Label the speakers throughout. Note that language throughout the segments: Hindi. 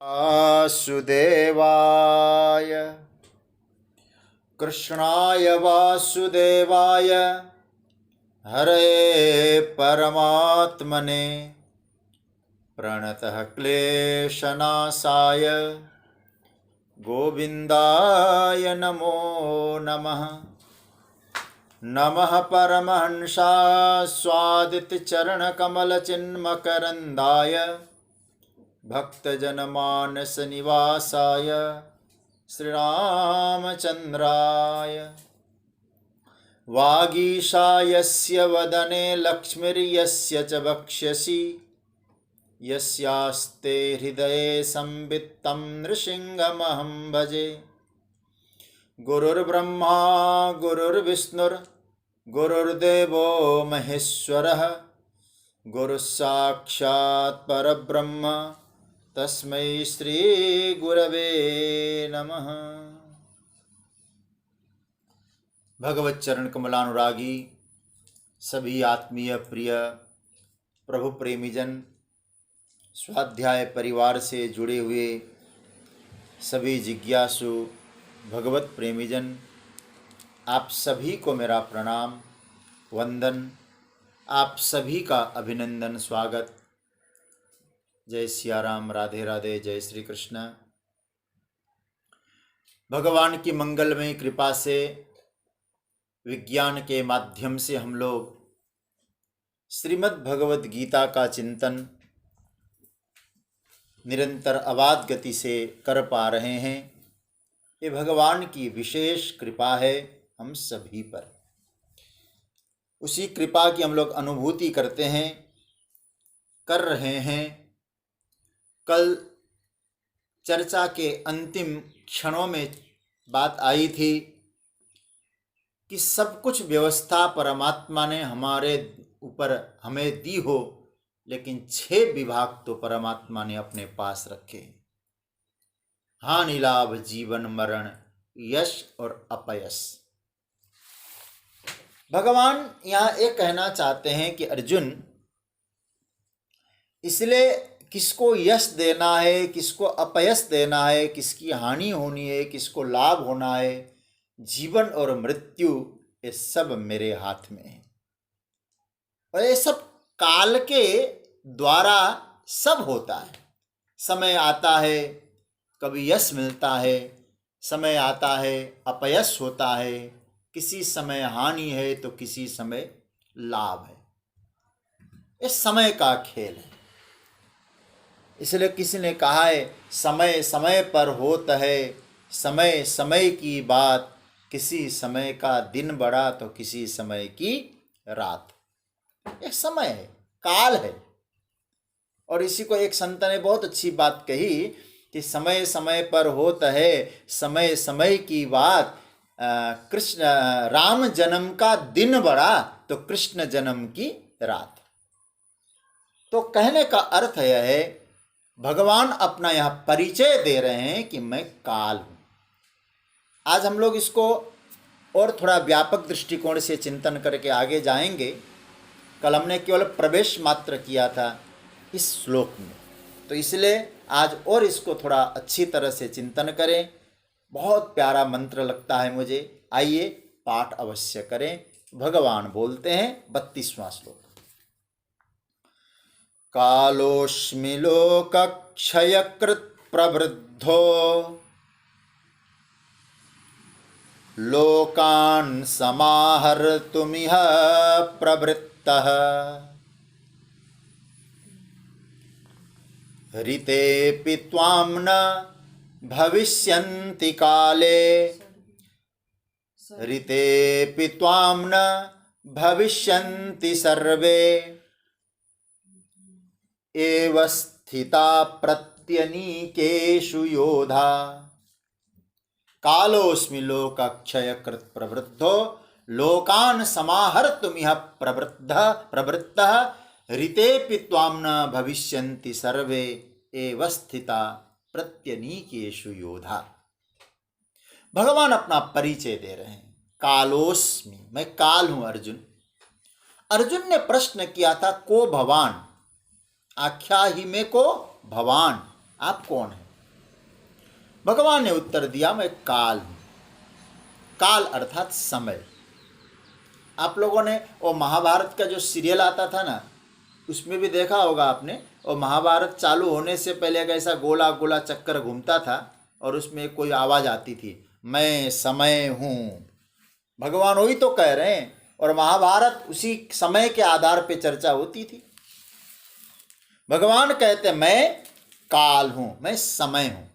Speaker 1: वासुदेवाय कृष्णाय वासुदेवाय हरे परमात्मने प्रणतः क्लेशनाशाय गोविन्दाय नमो नमः। नमः परमहंसाय स्वादितचरणकमलचिन्मकरन्दाय भक्तजनमानसनिवासाय श्रीरामचन्द्राय वागीशायस्य वदने लक्ष्मीर्यस्य च वक्ष्यसि यस्यास्ते हृदये संवित्तं नृसिंहमहं भजे। गुरुर्ब्रह्मा गुरुर्विष्णुर्गुरुर्देवो महेश्वरः गुरुस्साक्षात् परब्रह्म तस्मै श्री गुरवे नमः। भगवत चरण कमलानुरागी सभी आत्मीय प्रिय प्रभु प्रेमीजन, स्वाध्याय परिवार से जुड़े हुए सभी जिज्ञासु भगवत प्रेमीजन, आप सभी को मेरा प्रणाम वंदन, आप सभी का अभिनंदन स्वागत। जय सिया राम, राधे राधे, जय श्री कृष्ण। भगवान की मंगलमय कृपा से विज्ञान के माध्यम से हम लोग श्रीमद् भगवत गीता का चिंतन निरंतर अबाध गति से कर पा रहे हैं। ये भगवान की विशेष कृपा है हम सभी पर। उसी कृपा की हम लोग अनुभूति करते हैं, कर रहे हैं। कल चर्चा के अंतिम क्षणों में बात आई थी कि सब कुछ व्यवस्था परमात्मा ने हमारे ऊपर हमें दी हो, लेकिन 6 विभाग तो परमात्मा ने अपने पास रखे। हानि लाभ, जीवन मरण, यश और अपयश। भगवान यहाँ एक कहना चाहते हैं कि अर्जुन, इसलिए किसको यश देना है, किसको अपयश देना है, किसकी हानि होनी है, किसको लाभ होना है, जीवन और मृत्यु, ये सब मेरे हाथ में है। और ये सब काल के द्वारा सब होता है। समय आता है कभी यश मिलता है, समय आता है अपयश होता है, किसी समय हानि है तो किसी समय लाभ है। ये समय का खेल है। इसलिए किसी ने कहा है, समय समय पर होता है, समय समय की बात, किसी समय का दिन बड़ा तो किसी समय की रात। ये समय है, काल है। और इसी को एक संत ने बहुत अच्छी बात कही कि समय समय पर होता है, समय समय की बात। कृष्ण राम जन्म का दिन बड़ा तो कृष्ण जन्म की रात। तो कहने का अर्थ यह है, भगवान अपना यह परिचय दे रहे हैं कि मैं काल हूं। आज हम लोग इसको और थोड़ा व्यापक दृष्टिकोण से चिंतन करके आगे जाएंगे। कल हमने केवल प्रवेश मात्र किया था इस श्लोक में, तो इसलिए आज और इसको थोड़ा अच्छी तरह से चिंतन करें। बहुत प्यारा मंत्र लगता है मुझे। आइए पाठ अवश्य करें। भगवान बोलते हैं 32वां श्लोक। कालोऽस्मि लोकक्षयकृत् प्रवृद्धो लोकान् समाहर्तुमिह प्रवृत्तः ऋतेऽपि त्वां न भविष्यन्ति काले ऋतेऽपि त्वां न भविष्यन्ति सर्वे एव स्थिता प्रत्यनीकेषु योधा। कालोऽस्मि लोकक्षयकृत् प्रवृद्धो लोकान् समाहर्तुमिह प्रवृत्तः ऋतेऽपि त्वां न भविष्यन्ति सर्वे एव स्थिता प्रत्यनीकेषु योधा। भगवान अपना परिचय दे रहे हैं। कालोऽस्मि, मैं काल हूं अर्जुन। अर्जुन ने प्रश्न किया था, को भवान, आख्या ही में को भवान, आप कौन हैं? भगवान ने उत्तर दिया, मैं काल हूँ। काल अर्थात समय। आप लोगों ने वो महाभारत का जो सीरियल आता था ना, उसमें भी देखा होगा आपने, और महाभारत चालू होने से पहले एक ऐसा गोला गोला चक्कर घूमता था और उसमें कोई आवाज़ आती थी, मैं समय हूँ। भगवान वही तो कह रहे हैं, और महाभारत उसी समय के आधार पे चर्चा होती थी। भगवान कहते मैं काल हूँ, मैं समय हूँ।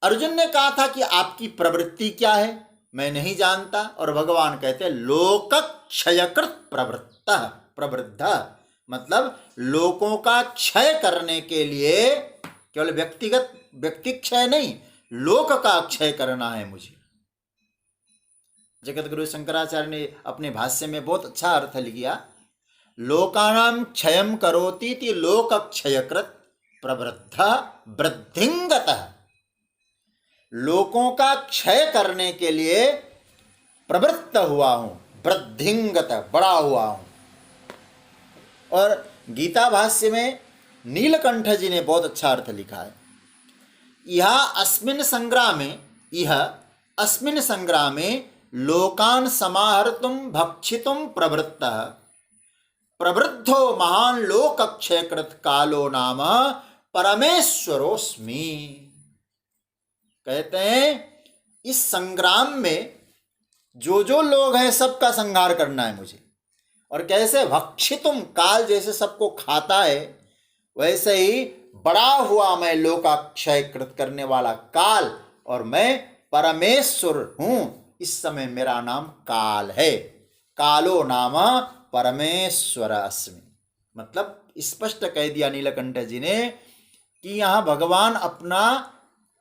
Speaker 1: अर्जुन ने कहा था कि आपकी प्रवृत्ति क्या है, मैं नहीं जानता। और भगवान कहते लोक क्षयकृत प्रवृत्त, मतलब लोकों का क्षय करने के लिए, केवल व्यक्ति क्षय नहीं, लोक का क्षय करना है मुझे। जगत गुरु शंकराचार्य ने अपने भाष्य में बहुत अच्छा अर्थ लिखा, लोकानां क्षयं करोति इति लोक क्षयकृत प्रवृद्ध वृद्धिंगतः। लोकों का क्षय करने के लिए प्रवृत्त हुआ हूं, वृद्धिंगत, बड़ा हुआ हूं। और गीता भाष्य में नीलकंठ जी ने बहुत अच्छा अर्थ लिखा है, इह अस्मिन् संग्रामे लोकान् समाहर्तुं भक्षितुं प्रवृत्तः प्रवृद्धो महान लोक क्षयकृत कालो नाम परमेश्वरोस्मि। कहते हैं इस संग्राम में जो जो लोग हैं सबका संहार करना है मुझे। और कैसे भक्षितुम, काल जैसे सबको खाता है, वैसे ही बड़ा हुआ मैं लोकाक्षय कृत करने वाला काल, और मैं परमेश्वर हूं। इस समय मेरा नाम काल है, कालो नाम परमेश्वर अस्मि। मतलब स्पष्ट कह दिया नीलकंठ जी ने कि यहां भगवान अपना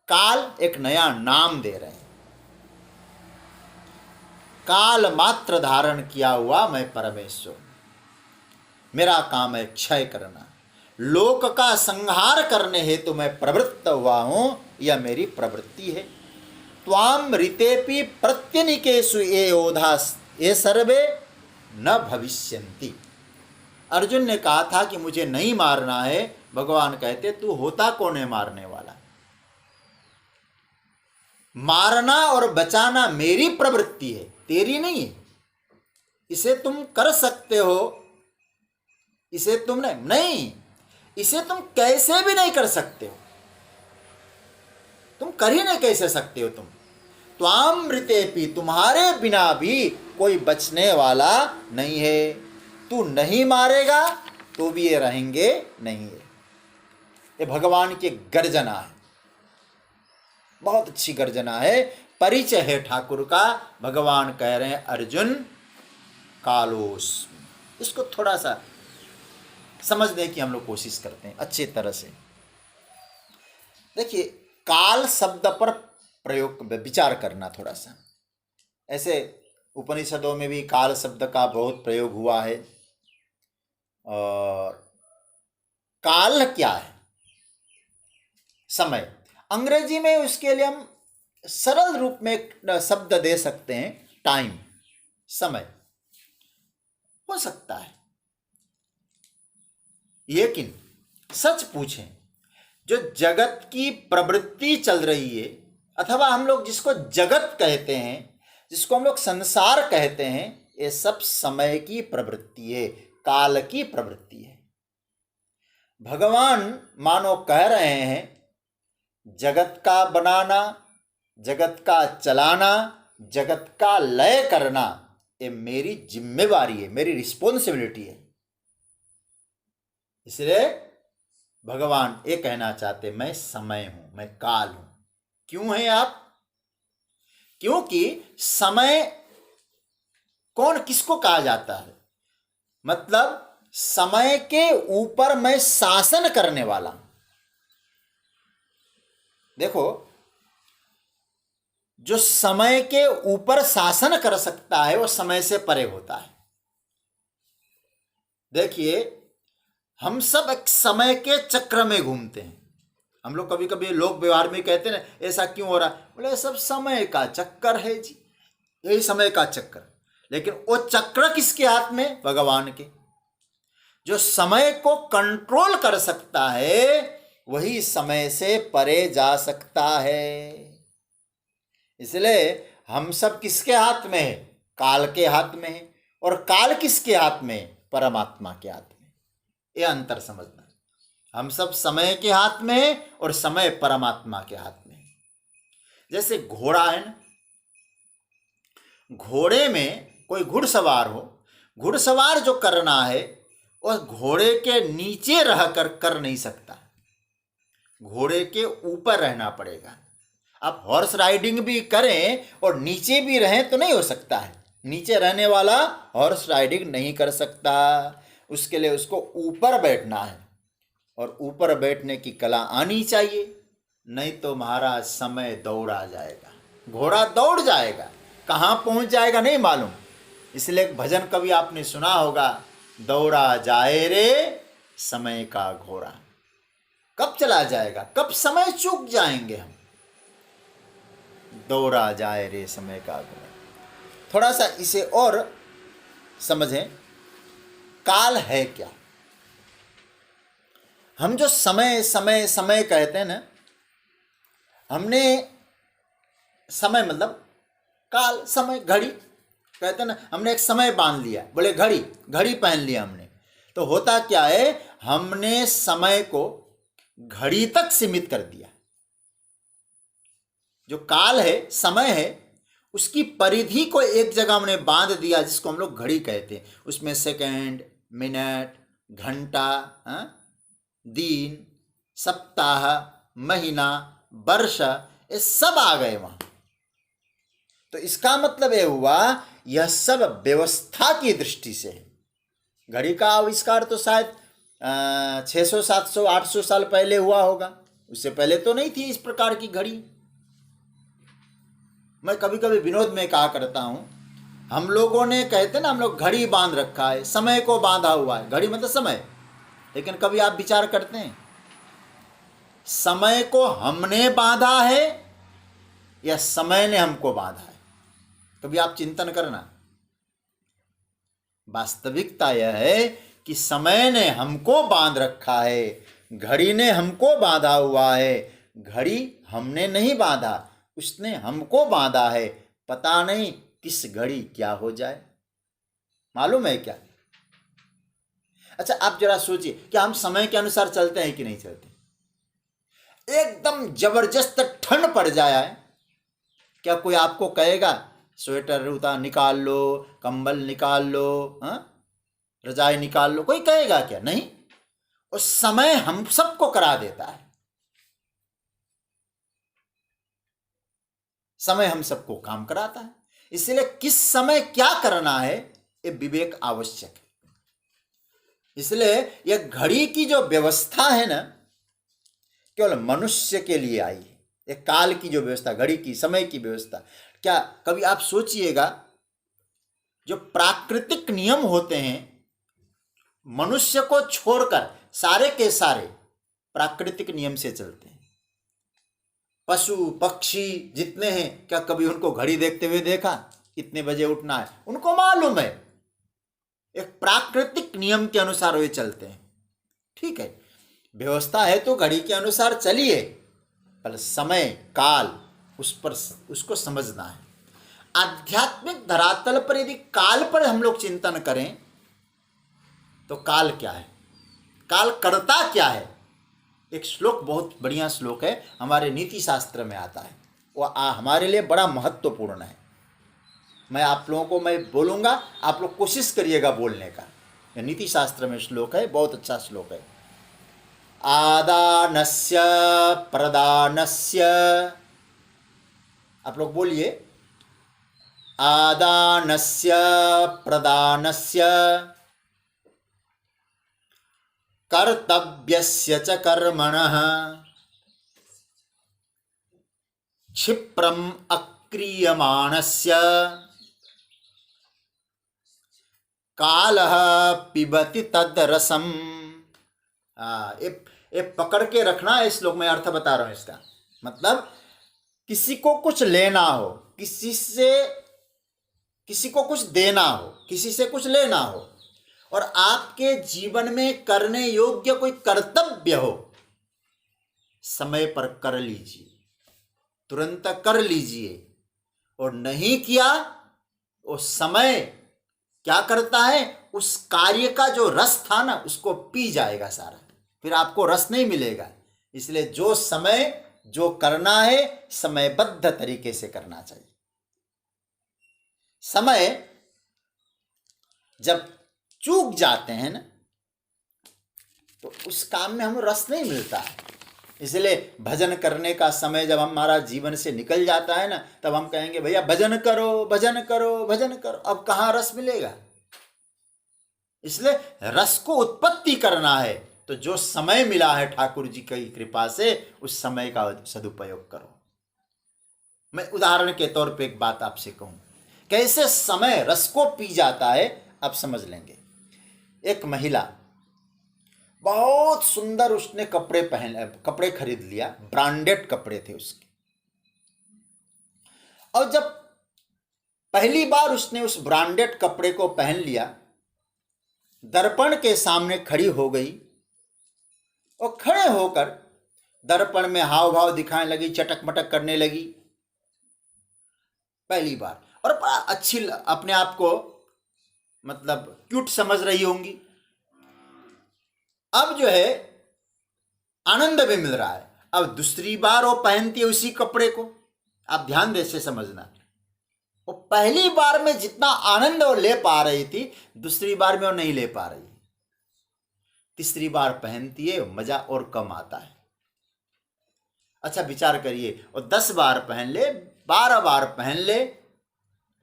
Speaker 1: काल एक नया नाम दे रहे हैं। काल मात्र धारण किया हुआ मैं परमेश्वर, मेरा काम है क्षय करना, लोक का संहार करने हेतु मैं प्रवृत्त हुआ हूं, यह मेरी प्रवृत्ति है। त्वाम ऋतेपि प्रत्यनिकेषु ये योधास ये सर्वे न भविष्यन्ति। अर्जुन ने कहा था कि मुझे नहीं मारना है। भगवान कहते तू होता कौन है मारने वाला? मारना और बचाना मेरी प्रवृत्ति है, तेरी नहीं है। इसे तुम कर सकते हो, इसे तुम नहीं, इसे तुम कैसे भी नहीं कर सकते हो, तुम कर ही नहीं कैसे सकते हो। तुम त्वामृतेपि, तुम्हारे बिना भी कोई बचने वाला नहीं है। तू नहीं मारेगा तो भी ये रहेंगे नहीं है। ये भगवान की गर्जना है, बहुत अच्छी गर्जना है, परिचय है ठाकुर का। भगवान कह रहे हैं अर्जुन कालोस। इसको थोड़ा सा समझने की हम लोग कोशिश करते हैं अच्छी तरह से। देखिए, काल शब्द पर प्रयोग विचार करना थोड़ा सा। ऐसे उपनिषदों में भी काल शब्द का बहुत प्रयोग हुआ है। और काल क्या है? समय। अंग्रेजी में उसके लिए हम सरल रूप में एक शब्द दे सकते हैं, टाइम, समय हो सकता है। लेकिन सच पूछें, जो जगत की प्रवृत्ति चल रही है, अथवा हम लोग जिसको जगत कहते हैं, जिसको हम लोग संसार कहते हैं, ये सब समय की प्रवृत्ति है, काल की प्रवृत्ति है। भगवान मानो कह रहे हैं जगत का बनाना, जगत का चलाना, जगत का लय करना, ये मेरी जिम्मेवारी है, मेरी रिस्पॉन्सिबिलिटी है। इसलिए भगवान ये कहना चाहते मैं समय हूं, मैं काल हूं। क्यों है आप? क्योंकि समय कौन किसको कहा जाता है? मतलब समय के ऊपर मैं शासन करने वाला हूं। देखो, जो समय के ऊपर शासन कर सकता है वो समय से परे होता है। देखिए, हम सब एक समय के चक्र में घूमते हैं। हम लोग कभी कभी लोक व्यवहार में कहते हैं ना, ऐसा क्यों हो रहा है? बोले सब समय का चक्कर है जी, यही समय का चक्कर। लेकिन वो चक्र किसके हाथ में? भगवान के। जो समय को कंट्रोल कर सकता है वही समय से परे जा सकता है। इसलिए हम सब किसके हाथ में है? काल के हाथ में है। और काल किसके हाथ में है? परमात्मा के हाथ में। ये अंतर समझना। हम सब समय के हाथ में है और समय परमात्मा के हाथ में है। जैसे घोड़ा है ना, घोड़े में कोई घुड़सवार हो, घुड़सवार जो करना है वह घोड़े के नीचे रहकर कर नहीं सकता, घोड़े के ऊपर रहना पड़ेगा। आप हॉर्स राइडिंग भी करें और नीचे भी रहें तो नहीं हो सकता है। नीचे रहने वाला हॉर्स राइडिंग नहीं कर सकता, उसके लिए उसको ऊपर बैठना है और ऊपर बैठने की कला आनी चाहिए। नहीं तो महाराज समय दौड़ा जाएगा, घोड़ा दौड़ जाएगा, कहाँ पहुँच जाएगा नहीं मालूम। इसलिए एक भजन कभी आपने सुना होगा, दौड़ा जाए रे समय का घोड़ा। कब चला जाएगा, कब समय चूक जाएंगे हम। दौड़ा जाए रे समय का घोड़ा। थोड़ा सा इसे और समझें, काल है क्या। हम जो समय समय समय कहते हैं ना, हमने समय मतलब काल, समय, घड़ी कहते हैं ना, हमने एक समय बांध लिया, बोले घड़ी, घड़ी पहन लिया हमने। तो होता क्या है, हमने समय को घड़ी तक सीमित कर दिया। जो काल है, समय है, उसकी परिधि को एक जगह हमने बांध दिया, जिसको हम लोग घड़ी कहते हैं। उसमें सेकंड, मिनट, घंटा, दिन, सप्ताह, महीना, वर्ष, ये सब आ गए वहां। तो इसका मतलब ये हुआ, यह सब व्यवस्था की दृष्टि से है। घड़ी का आविष्कार तो शायद 600, 700, 800 साल पहले हुआ होगा, उससे पहले तो नहीं थी इस प्रकार की घड़ी। मैं कभी कभी विनोद में कहा करता हूं, हम लोगों ने कहते ना, हम लोग घड़ी बांध रखा है, समय को बांधा हुआ है। घड़ी मतलब समय। लेकिन कभी आप विचार करते हैं, समय को हमने बांधा है या समय ने हमको बांधा है? कभी आप चिंतन करना। वास्तविकता यह है कि समय ने हमको बांध रखा है, घड़ी ने हमको बांधा हुआ है। घड़ी हमने नहीं बांधा, उसने हमको बांधा है। पता नहीं किस घड़ी क्या हो जाए, मालूम है क्या? अच्छा, आप जरा सोचिए, क्या हम समय के अनुसार चलते हैं कि नहीं चलते? एकदम जबरदस्त ठंड पड़ जाए, क्या कोई आपको कहेगा स्वेटर उतार निकाल लो, कंबल निकाल लो, रजाई निकाल लो? कोई कहेगा क्या? नहीं। और समय हम सबको करा देता है। समय हम सबको काम कराता है। इसलिए किस समय क्या करना है, ये विवेक आवश्यक है। इसलिए यह घड़ी की जो व्यवस्था है ना, केवल मनुष्य के लिए आई है। ये काल की जो व्यवस्था, घड़ी की, समय की व्यवस्था, क्या कभी आप सोचिएगा, जो प्राकृतिक नियम होते हैं, मनुष्य को छोड़कर सारे के सारे प्राकृतिक नियम से चलते हैं। पशु पक्षी जितने हैं, क्या कभी उनको घड़ी देखते हुए देखा कितने बजे उठना है? उनको मालूम है, एक प्राकृतिक नियम के अनुसार वे चलते हैं। ठीक है, व्यवस्था है तो घड़ी के अनुसार चलिए, पर समय काल उस पर उसको समझना है। आध्यात्मिक धरातल पर यदि काल पर हम लोग चिंतन करें तो काल क्या है, काल करता क्या है? एक श्लोक, बहुत बढ़िया श्लोक है, हमारे नीति शास्त्र में आता है। वो हमारे लिए बड़ा महत्वपूर्ण है। मैं आप लोगों को मैं बोलूँगा, आप लोग कोशिश करिएगा बोलने का। यह नीति शास्त्र में श्लोक है, बहुत अच्छा श्लोक है। आदानस्य प्रदानस्य, आप लोग बोलिए, आदानस्य प्रदानस्य कर्तव्यस्य च कर्मणः क्षिप्रम अक्रियमाणस्य कालः पिबति तद्रसम। ये पकड़ के रखना है। इस श्लोक में अर्थ बता रहा हूं इसका मतलब, किसी को कुछ लेना हो, किसी को कुछ देना हो, किसी से कुछ लेना हो, और आपके जीवन में करने योग्य कोई कर्तव्य हो, समय पर कर लीजिए, तुरंत कर लीजिए। और नहीं किया, वो समय क्या करता है, उस कार्य का जो रस था ना उसको पी जाएगा सारा, फिर आपको रस नहीं मिलेगा। इसलिए जो समय जो करना है समयबद्ध तरीके से करना चाहिए। समय जब चूक जाते हैं ना तो उस काम में हमें रस नहीं मिलता है। इसलिए भजन करने का समय जब हमारा जीवन से निकल जाता है ना, तब हम कहेंगे भैया भजन करो भजन करो भजन करो, अब कहाँ रस मिलेगा। इसलिए रस को उत्पत्ति करना है तो जो समय मिला है ठाकुर जी की कृपा से, उस समय का सदुपयोग करो। मैं उदाहरण के तौर पे एक बात आपसे कहूं, कैसे समय रस को पी जाता है आप समझ लेंगे। एक महिला बहुत सुंदर, उसने कपड़े खरीद लिया, ब्रांडेड कपड़े थे उसके। और जब पहली बार उसने उस ब्रांडेड कपड़े को पहन लिया, दर्पण के सामने खड़ी हो गई और खड़े होकर दर्पण में हाव भाव दिखाने लगी, चटक मटक करने लगी पहली बार, और बड़ा अच्छी अपने आप को मतलब क्यूट समझ रही होंगी। अब जो है आनंद भी मिल रहा है। अब दूसरी बार वो पहनती है उसी कपड़े को, आप ध्यान दे से समझना। वो पहली बार में जितना आनंद वो ले पा रही थी, दूसरी बार में वो नहीं ले पा रही। तीसरी बार पहनती है, मजा और कम आता है। अच्छा विचार करिए, और 10 बार पहन ले, 12 बार पहन ले,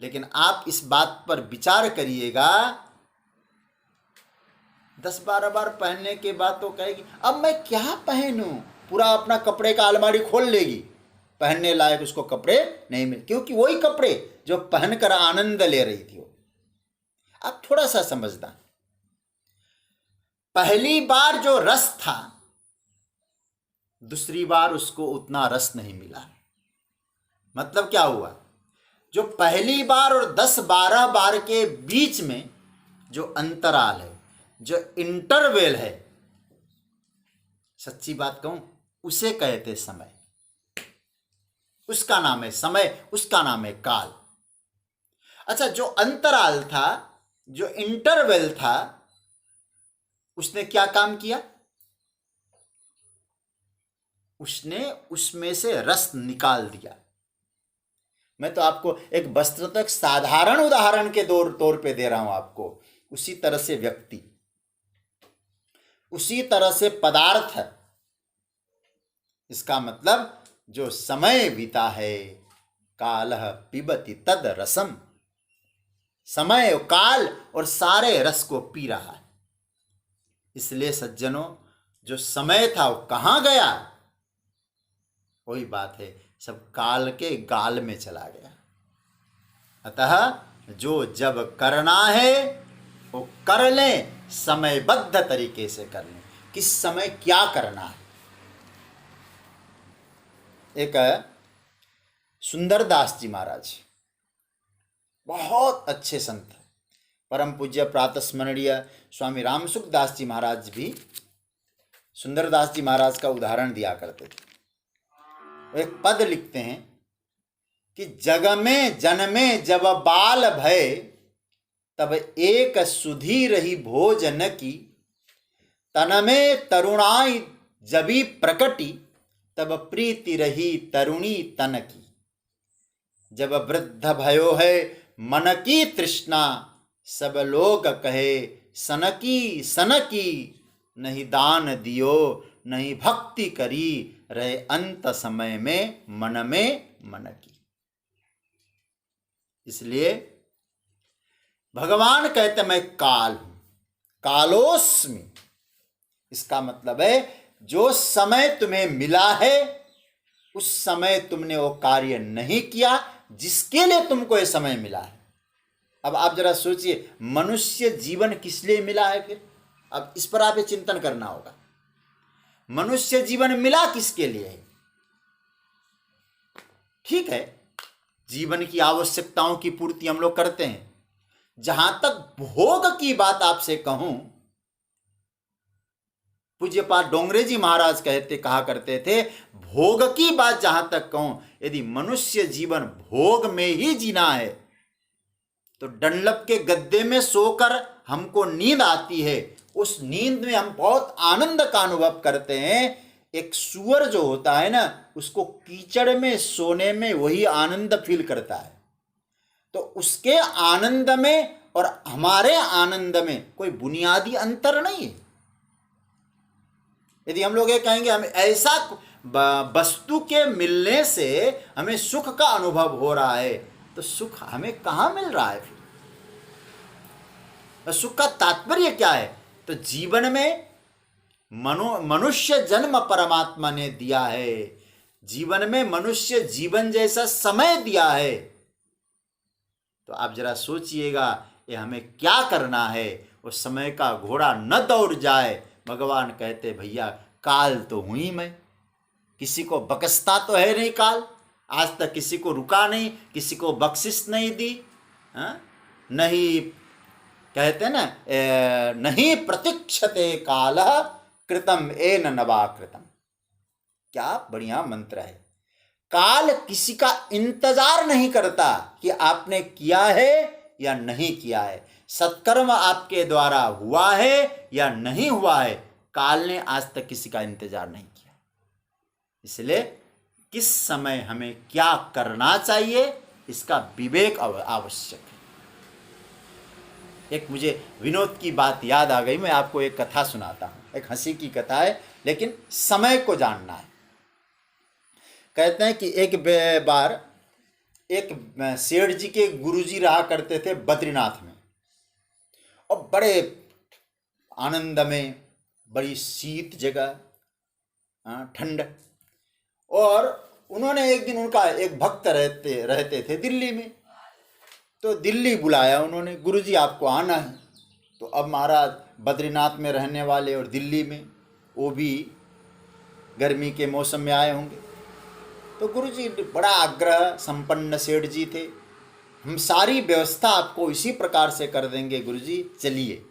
Speaker 1: लेकिन आप इस बात पर विचार करिएगा, 10-12 बार पहनने के बाद तो कहेगी अब मैं क्या पहनूं, पूरा अपना कपड़े का अलमारी खोल लेगी, पहनने लायक उसको कपड़े नहीं मिले, क्योंकि वही कपड़े जो पहनकर आनंद ले रही थी वो। आप थोड़ा सा समझना, पहली बार जो रस था, दूसरी बार उसको उतना रस नहीं मिला। मतलब क्या हुआ, जो पहली बार और 10-12 बार के बीच में जो अंतराल है, जो इंटरवेल है, सच्ची बात कहूं उसे कहते समय। उसका नाम है समय, उसका नाम है काल। अच्छा, जो अंतराल था, जो इंटरवेल था, उसने क्या काम किया, उसने उसमें से रस निकाल दिया। मैं तो आपको एक वस्तुतः एक साधारण उदाहरण के तौर पे दे रहा हूं आपको। उसी तरह से व्यक्ति, उसी तरह से पदार्थ, इसका मतलब जो समय बीता है, कालः पिबति तद रसम, समय काल और सारे रस को पी रहा है। इसलिए सज्जनों, जो समय था वो कहाँ गया, वही बात है, सब काल के गाल में चला गया। अतः जो जब करना है वो कर लें, समयबद्ध तरीके से कर लें। किस समय क्या करना है। एक सुंदरदास जी महाराज बहुत अच्छे संत, परम पूज्य प्रातस्मरणीय स्वामी रामसुख दास जी महाराज भी सुंदरदास जी महाराज का उदाहरण दिया करते थे। वो एक पद लिखते हैं कि जग में जन्मे जब बाल भय, तब एक सुधी रही भोजन की, तन में तरुणाई जबी प्रकटी, तब प्रीति रही तरुणी तन की। जब वृद्ध भयो है मन की तृष्णा, सब लोग कहे सनकी सनकी, नहीं दान दियो नहीं भक्ति करी, रहे अंत समय में मन की। इसलिए भगवान कहते मैं काल हूं, कालोस्मि। इसका मतलब है जो समय तुम्हें मिला है उस समय तुमने वो कार्य नहीं किया जिसके लिए तुमको ये समय मिला है। अब आप जरा सोचिए, मनुष्य जीवन किस लिए मिला है फिर? अब इस पर आप चिंतन करना होगा। मनुष्य जीवन मिला किसके लिए है? ठीक है, जीवन की आवश्यकताओं की पूर्ति हम लोग करते हैं। जहां तक भोग की बात आपसे कहूं, पूज्यपाद डोंगरे जी महाराज कहा करते थे, भोग की बात जहां तक कहूं, यदि मनुष्य जीवन भोग में ही जीना है तो डंडलप के गद्दे में सोकर हमको नींद आती है, उस नींद में हम बहुत आनंद का अनुभव करते हैं। एक सूअर जो होता है ना, उसको कीचड़ में सोने में वही आनंद फील करता है। तो उसके आनंद में और हमारे आनंद में कोई बुनियादी अंतर नहीं है। यदि हम लोग ये कहेंगे हमें ऐसा वस्तु के मिलने से हमें सुख का अनुभव हो रहा है, तो सुख हमें कहाँ मिल रहा है? फिर सुख का तात्पर्य क्या है? तो जीवन में मनुष्य जन्म परमात्मा ने दिया है, जीवन में मनुष्य जीवन जैसा समय दिया है। तो आप जरा सोचिएगा, ये हमें क्या करना है? उस समय का घोड़ा न दौड़ जाए। भगवान कहते, भैया काल तो हुई मैं, किसी को बकसता तो है नहीं काल, आज तक किसी को रुका नहीं, किसी को बख्शिश नहीं दी। नहीं कहते ना, नहीं प्रतीक्षते काल कृतम एन नवा कृतम। क्या बढ़िया मंत्र है। काल किसी का इंतजार नहीं करता कि आपने किया है या नहीं किया है, सत्कर्म आपके द्वारा हुआ है या नहीं हुआ है, काल ने आज तक किसी का इंतजार नहीं किया। इसलिए किस समय हमें क्या करना चाहिए, इसका विवेक आवश्यक है। एक मुझे विनोद की बात याद आ गई, मैं आपको एक कथा सुनाता हूँ। एक हंसी की कथा है, लेकिन समय को जानना है। कहते हैं कि एक बार एक सेठ जी के गुरुजी रहा करते थे बद्रीनाथ में, और बड़े आनंद में, बड़ी शीत जगह, ठंड। और उन्होंने एक दिन, उनका एक भक्त रहते थे दिल्ली में, तो दिल्ली बुलाया उन्होंने, गुरुजी आपको आना है। तो अब महाराज बद्रीनाथ में रहने वाले और दिल्ली में, वो भी गर्मी के मौसम में आए होंगे। तो गुरुजी बड़ा आग्रह संपन्न सेठ जी थे, हम सारी व्यवस्था आपको इसी प्रकार से कर देंगे गुरुजी, चलिए,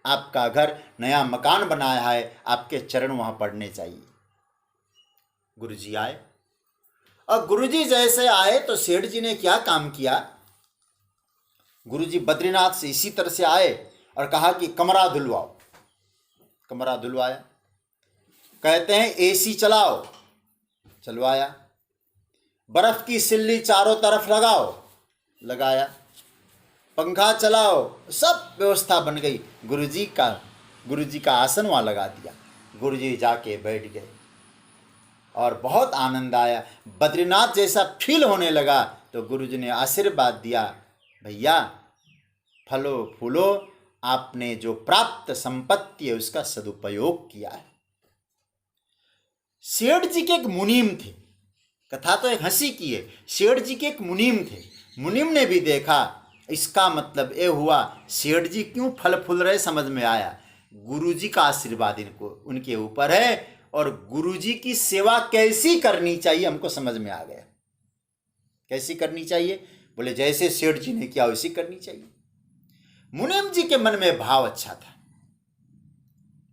Speaker 1: आपका घर नया मकान बनाया है, आपके चरण वहाँ पड़ने चाहिए। गुरुजी आए, और गुरुजी जैसे आए तो सेठ जी ने क्या काम किया, गुरुजी बद्रीनाथ से इसी तरह से आए और कहा कि कमरा धुलवाओ। कमरा धुलवाया। कहते हैं एसी चलाओ, चलवाया। बर्फ की सिल्ली चारों तरफ लगाओ, लगाया। पंखा चलाओ, सब व्यवस्था बन गई। गुरुजी का आसन वहाँ लगा दिया। गुरुजी जाके बैठ गए और बहुत आनंद आया, बद्रीनाथ जैसा फील होने लगा। तो गुरुजी ने आशीर्वाद दिया, भैया फलो फूलो, आपने जो प्राप्त संपत्ति है उसका सदुपयोग किया है। सेठ जी के एक मुनीम थे, कथा तो एक हंसी की है। सेठ जी के एक मुनीम थे, मुनीम ने भी देखा, इसका मतलब ये हुआ सेठ जी क्यों फल फूल रहे, समझ में आया। गुरुजी का आशीर्वाद इनको उनके ऊपर है, और गुरुजी की सेवा कैसी करनी चाहिए हमको समझ में आ गया। कैसी करनी चाहिए? बोले जैसे सेठ जी ने किया वैसी करनी चाहिए। मुनीम जी के मन में भाव अच्छा था,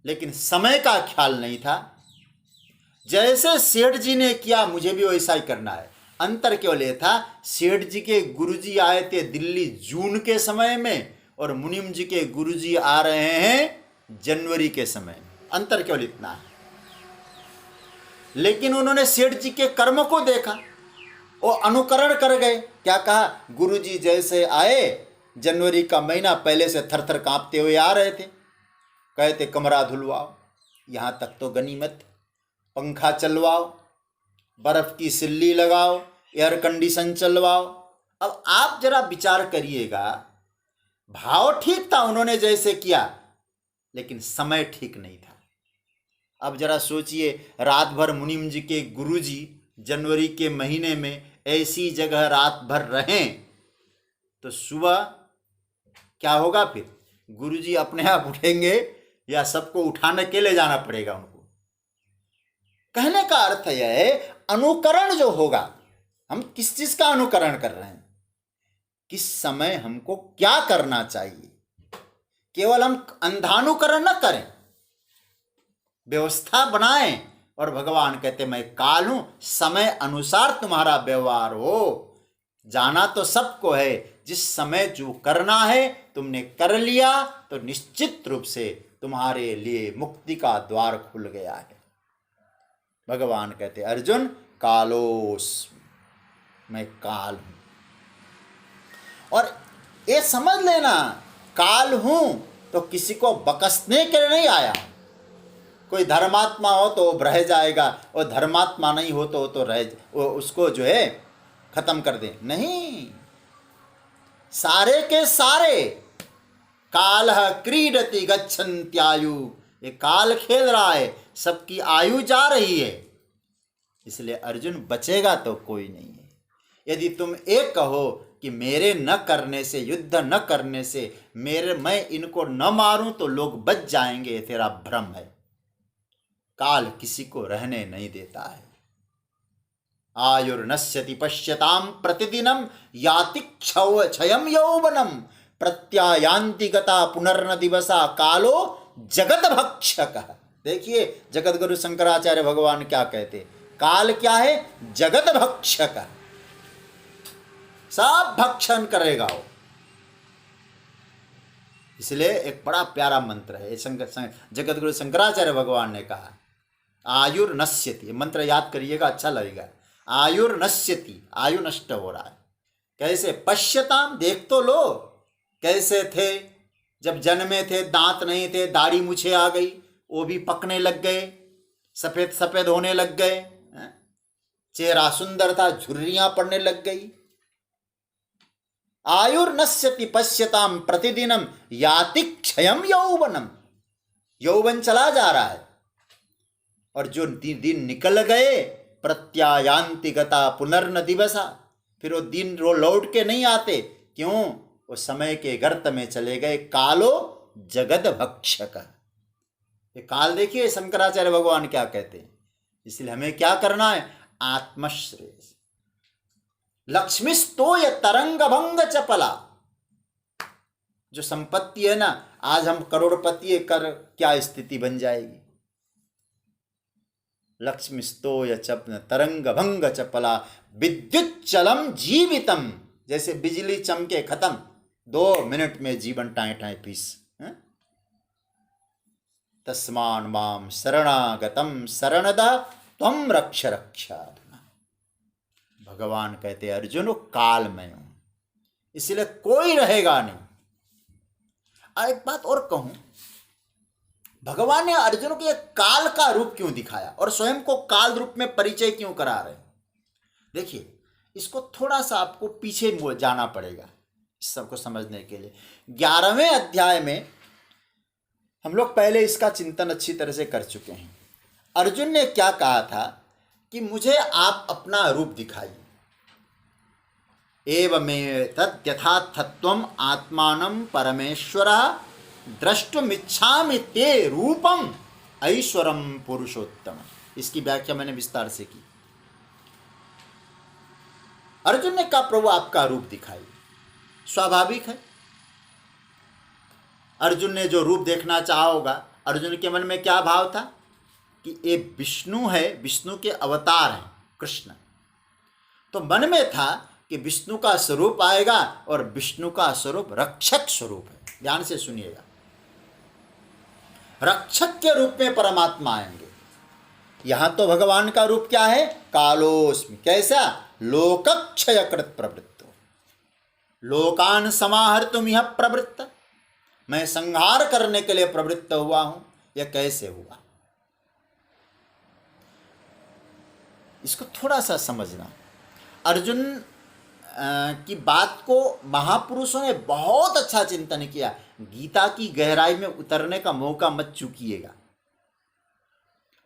Speaker 1: लेकिन समय का ख्याल नहीं था। जैसे सेठ जी ने किया मुझे भी वैसा ही करना है। अंतर केवल ये था, सेठ जी के गुरुजी आए थे दिल्ली जून के समय में, और मुनीम जी के गुरुजी आ रहे हैं जनवरी के समय में। अंतर केवल इतना है। लेकिन उन्होंने सेठ जी के कर्म को देखा, वो अनुकरण कर गए। क्या कहा, गुरुजी जैसे आए जनवरी का महीना, पहले से थर थर कांपते हुए आ रहे थे, कहते कमरा धुलवाओ, यहाँ तक तो गनीमत, पंखा चलवाओ, बर्फ की सिल्ली लगाओ, एयर कंडीशन चलवाओ। अब आप जरा विचार करिएगा, भाव ठीक था उन्होंने जैसे किया, लेकिन समय ठीक नहीं था। अब जरा सोचिए, रात भर मुनीम जी के गुरुजी जनवरी के महीने में ऐसी जगह रात भर रहें, तो सुबह क्या होगा? फिर गुरुजी अपने आप उठेंगे या सबको उठाने के लिए जाना पड़ेगा उनको? कहने का अर्थ यह है, अनुकरण जो होगा, हम किस चीज का अनुकरण कर रहे हैं, किस समय हमको क्या करना चाहिए, केवल हम अंधानुकरण न करें। व्यवस्था बनाएं। और भगवान कहते मैं काल हूं, समय अनुसार तुम्हारा व्यवहार हो। जाना तो सबको है, जिस समय जो करना है तुमने कर लिया तो निश्चित रूप से तुम्हारे लिए मुक्ति का द्वार खुल गया है। भगवान कहते अर्जुन कालोस्मि, मैं काल हूं। और ये समझ लेना, काल हूं तो किसी को बकसने के लिए नहीं आया। कोई धर्मात्मा हो तो वो रह जाएगा, और धर्मात्मा नहीं हो तो वो उसको जो है खत्म कर दे, नहीं। सारे के सारे काल क्रीडति गच्छन्त्यायु, ये काल खेल रहा है, सबकी आयु जा रही है। इसलिए अर्जुन बचेगा तो कोई नहीं है। यदि तुम एक कहो कि मेरे न करने से, युद्ध न करने से मैं इनको न मारूं तो लोग बच जाएंगे, ये तेरा भ्रम है। काल किसी को रहने नहीं देता है। आयुर्नश्यति पश्यताम प्रतिदिनम याति क्षयम यौवनम प्रत्यायांति गता पुनर्न दिवसा कालो जगत भक्षक। देखिए जगत गुरु शंकराचार्य भगवान क्या कहते, काल क्या है? जगत भक्षक, सब भक्षण करेगा वो। इसलिए एक बड़ा प्यारा मंत्र है, जगत गुरु शंकराचार्य भगवान ने कहा आयुर्नश्यति, मंत्र याद करिएगा, अच्छा लगेगा। आयुर्नश्यति, आयु नष्ट हो रहा है। कैसे? पश्यताम, देख तो लो कैसे थे जब जन्मे थे, दांत नहीं थे, दाढ़ी मूछें आ गई, वो भी पकने लग गए, सफेद सफेद होने लग गए, चेहरा सुंदर था, झुर्रियां पड़ने लग गई। आयुर्नश्यति पश्यताम प्रतिदिनम याति क्षयम यौवनम, यौवन चला जा रहा है। और जो दिन निकल गए, प्रत्यायांति गता पुनर्न दिवसा, फिर वो दिन लौट के नहीं आते। क्यों? वो समय के गर्त में चले गए। कालो जगत भक्षक, ये काल देखिए शंकराचार्य भगवान क्या कहते हैं। इसलिए हमें क्या करना है? आत्मश्रेयस लक्ष्मीस्तोय तरंग भंग चपला। जो संपत्ति है ना, आज हम करोड़पति कर क्या स्थिति बन जाएगी। लक्ष्मीस्तोय चपन तरंग भंग चपला विद्युत चलम जीवितम, जैसे बिजली चमके खत्म, 2 मिनट में जीवन टाए टाए पीस। तस्मान माम शरणागतम शरणदा त्वम रक्ष रक्षा। भगवान कहते अर्जुन काल में हूं, इसलिए कोई रहेगा नहीं। एक बात और कहूं, भगवान ने अर्जुन को एक काल का रूप क्यों दिखाया और स्वयं को काल रूप में परिचय क्यों करा रहे? देखिए इसको थोड़ा सा आपको पीछे जाना पड़ेगा इस सबको समझने के लिए। 11वें अध्याय में हम लोग पहले इसका चिंतन अच्छी तरह से कर चुके हैं। अर्जुन ने क्या कहा था कि मुझे आप अपना रूप दिखाइए। एवमेव तद्यथार्थत्वम आत्मानं परमेश्वरः द्रष्टुमिच्छामि ते रूपम ऐश्वरम पुरुषोत्तम। इसकी व्याख्या मैंने विस्तार से की। अर्जुन ने कहा प्रभु आपका रूप दिखाइए। स्वाभाविक है, अर्जुन ने जो रूप देखना चाहा होगा, अर्जुन के मन में क्या भाव था कि ये विष्णु है, विष्णु के अवतार हैं कृष्ण। तो मन में था कि विष्णु का स्वरूप आएगा और विष्णु का स्वरूप रक्षक स्वरूप है। ध्यान से सुनिएगा, रक्षक के रूप में परमात्मा आएंगे। यहां तो भगवान का रूप क्या है? कालोस्मि। कैसा? लोकक्षयकृत प्रवृत्तो लोकान समाहर्तुम इह प्रवृत्त, मैं संहार करने के लिए प्रवृत्त हुआ हूं। यह कैसे हुआ? इसको थोड़ा सा समझना। अर्जुन की बात को महापुरुषों ने बहुत अच्छा चिंतन किया। गीता की गहराई में उतरने का मौका मत चूकिएगा।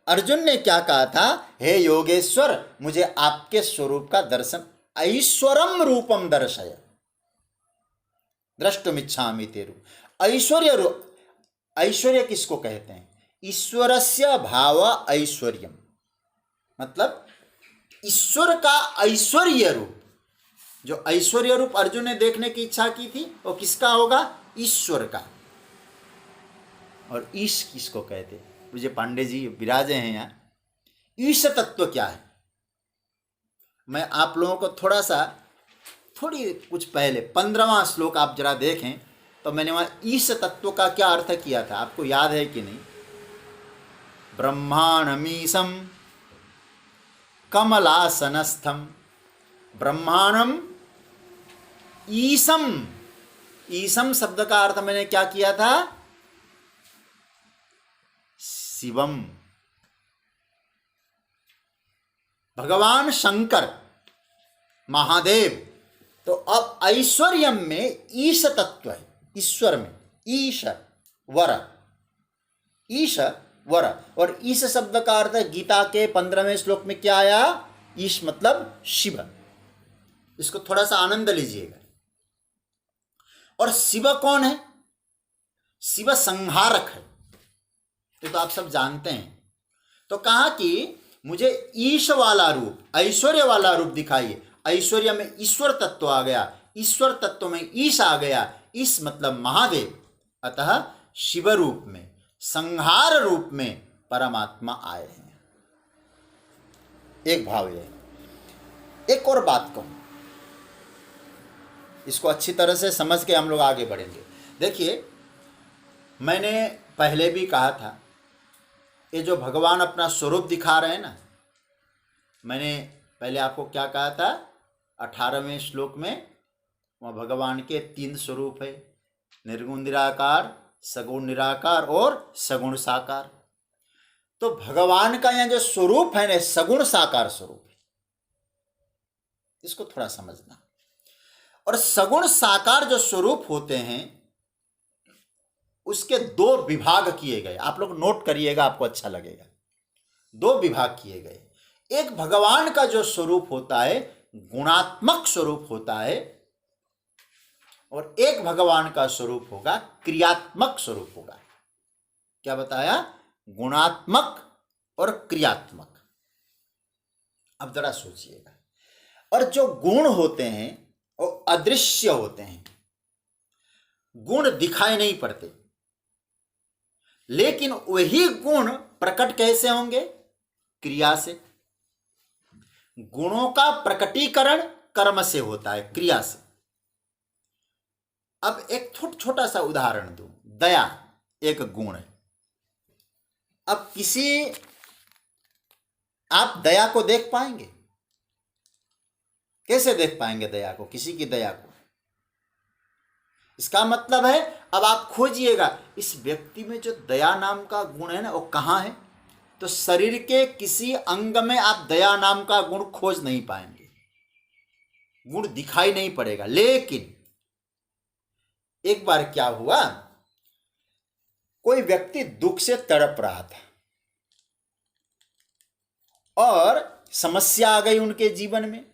Speaker 1: अर्जुन ने क्या कहा था? हे योगेश्वर, मुझे आपके स्वरूप का दर्शन, ऐश्वरम रूपम दर्शय द्रष्टुमिच्छामि ते रूप। ऐश्वर्य रूप, ऐश्वर्य किसको कहते हैं? ईश्वरस्य भाव ऐश्वर्यम, मतलब ईश्वर का ऐश्वर्य रूप। जो ऐश्वर्य रूप अर्जुन ने देखने की इच्छा की थी वो किसका होगा? ईश्वर का। और ईश किसको कहते? विजय पांडे जी विराजे हैं यहाँ। ईश तत्व क्या है? मैं आप लोगों को थोड़ी कुछ पहले 15वां श्लोक आप जरा देखें तो मैंने वहाँ ईश तत्व का क्या अर्थ किया था, आपको याद है कि नहीं? ब्रह्मांडमीशम कमलासनस्थम, ब्रह्मांडम ईशम। ईशम शब्द का अर्थ मैंने क्या किया था? शिवम। भगवान शंकर महादेव। तो अब ऐश्वर्यम में ईश तत्व है, ईश्वर में ईश वर, ईश वर। और ईश शब्द का अर्थ गीता के 15वें श्लोक में क्या आया? ईश मतलब शिव। इसको थोड़ा सा आनंद लीजिएगा। और शिव कौन है? शिव संहारक है, ये तो आप सब जानते हैं। तो कहा कि मुझे ईश वाला रूप, ऐश्वर्य वाला रूप दिखाइए। ऐश्वर्य में ईश्वर तत्व आ गया, ईश्वर तत्व में ईश आ गया, ईश मतलब महादेव। अतः शिव रूप में, संहार रूप में परमात्मा आए हैं। एक भाव यह है। एक और बात कहूं, इसको अच्छी तरह से समझ के हम लोग आगे बढ़ेंगे। देखिए, मैंने पहले भी कहा था, ये जो भगवान अपना स्वरूप दिखा रहे हैं ना, मैंने पहले आपको क्या कहा था? 18वें श्लोक में वह भगवान के 3 स्वरूप है, निर्गुण निराकार, सगुण निराकार और सगुण साकार। तो भगवान का यहाँ जो स्वरूप है ना, सगुण साकार स्वरूप है, इसको थोड़ा समझना। और सगुण साकार जो स्वरूप होते हैं उसके 2 विभाग किए गए, आप लोग नोट करिएगा, आपको अच्छा लगेगा। 2 विभाग किए गए। एक भगवान का जो स्वरूप होता है गुणात्मक स्वरूप होता है, और एक भगवान का स्वरूप होगा क्रियात्मक स्वरूप होगा। क्या बताया? गुणात्मक और क्रियात्मक। अब जरा सोचिएगा। और जो गुण होते हैं वो अदृश्य होते हैं, गुण दिखाई नहीं पड़ते, लेकिन वही गुण प्रकट कैसे होंगे? क्रिया से। गुणों का प्रकटीकरण कर्म से होता है, क्रिया से। अब एक छोटा सा उदाहरण दूं। दया एक गुण है। अब आप दया को देख पाएंगे? कैसे देख पाएंगे दया को, किसी की दया को? इसका मतलब है, अब आप खोजिएगा इस व्यक्ति में जो दया नाम का गुण है ना, वो कहाँ है? तो शरीर के किसी अंग में आप दया नाम का गुण खोज नहीं पाएंगे, गुण दिखाई नहीं पड़ेगा। लेकिन एक बार क्या हुआ, कोई व्यक्ति दुख से तड़प रहा था और समस्या आ गई उनके जीवन में,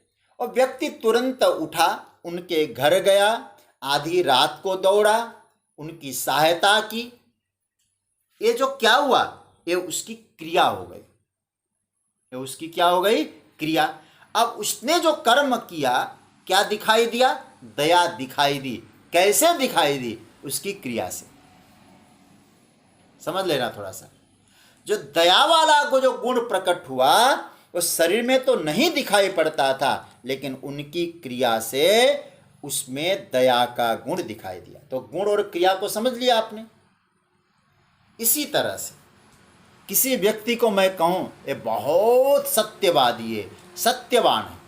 Speaker 1: और व्यक्ति तुरंत उठा, उनके घर गया, आधी रात को दौड़ा, उनकी सहायता की। ये जो क्या हुआ, ये उसकी क्रिया हो गई। ये उसकी क्या हो गई? क्रिया। अब उसने जो कर्म किया, क्या दिखाई दिया? दया दिखाई दी। कैसे दिखाई दी? उसकी क्रिया से। समझ लेना थोड़ा सा। जो दया वाला को जो गुण प्रकट हुआ वो शरीर में तो नहीं दिखाई पड़ता था, लेकिन उनकी क्रिया से उसमें दया का गुण दिखाई दिया। तो गुण और क्रिया को समझ लिया आपने। इसी तरह से किसी व्यक्ति को मैं कहूं ये बहुत सत्यवादी है, सत्यवान है,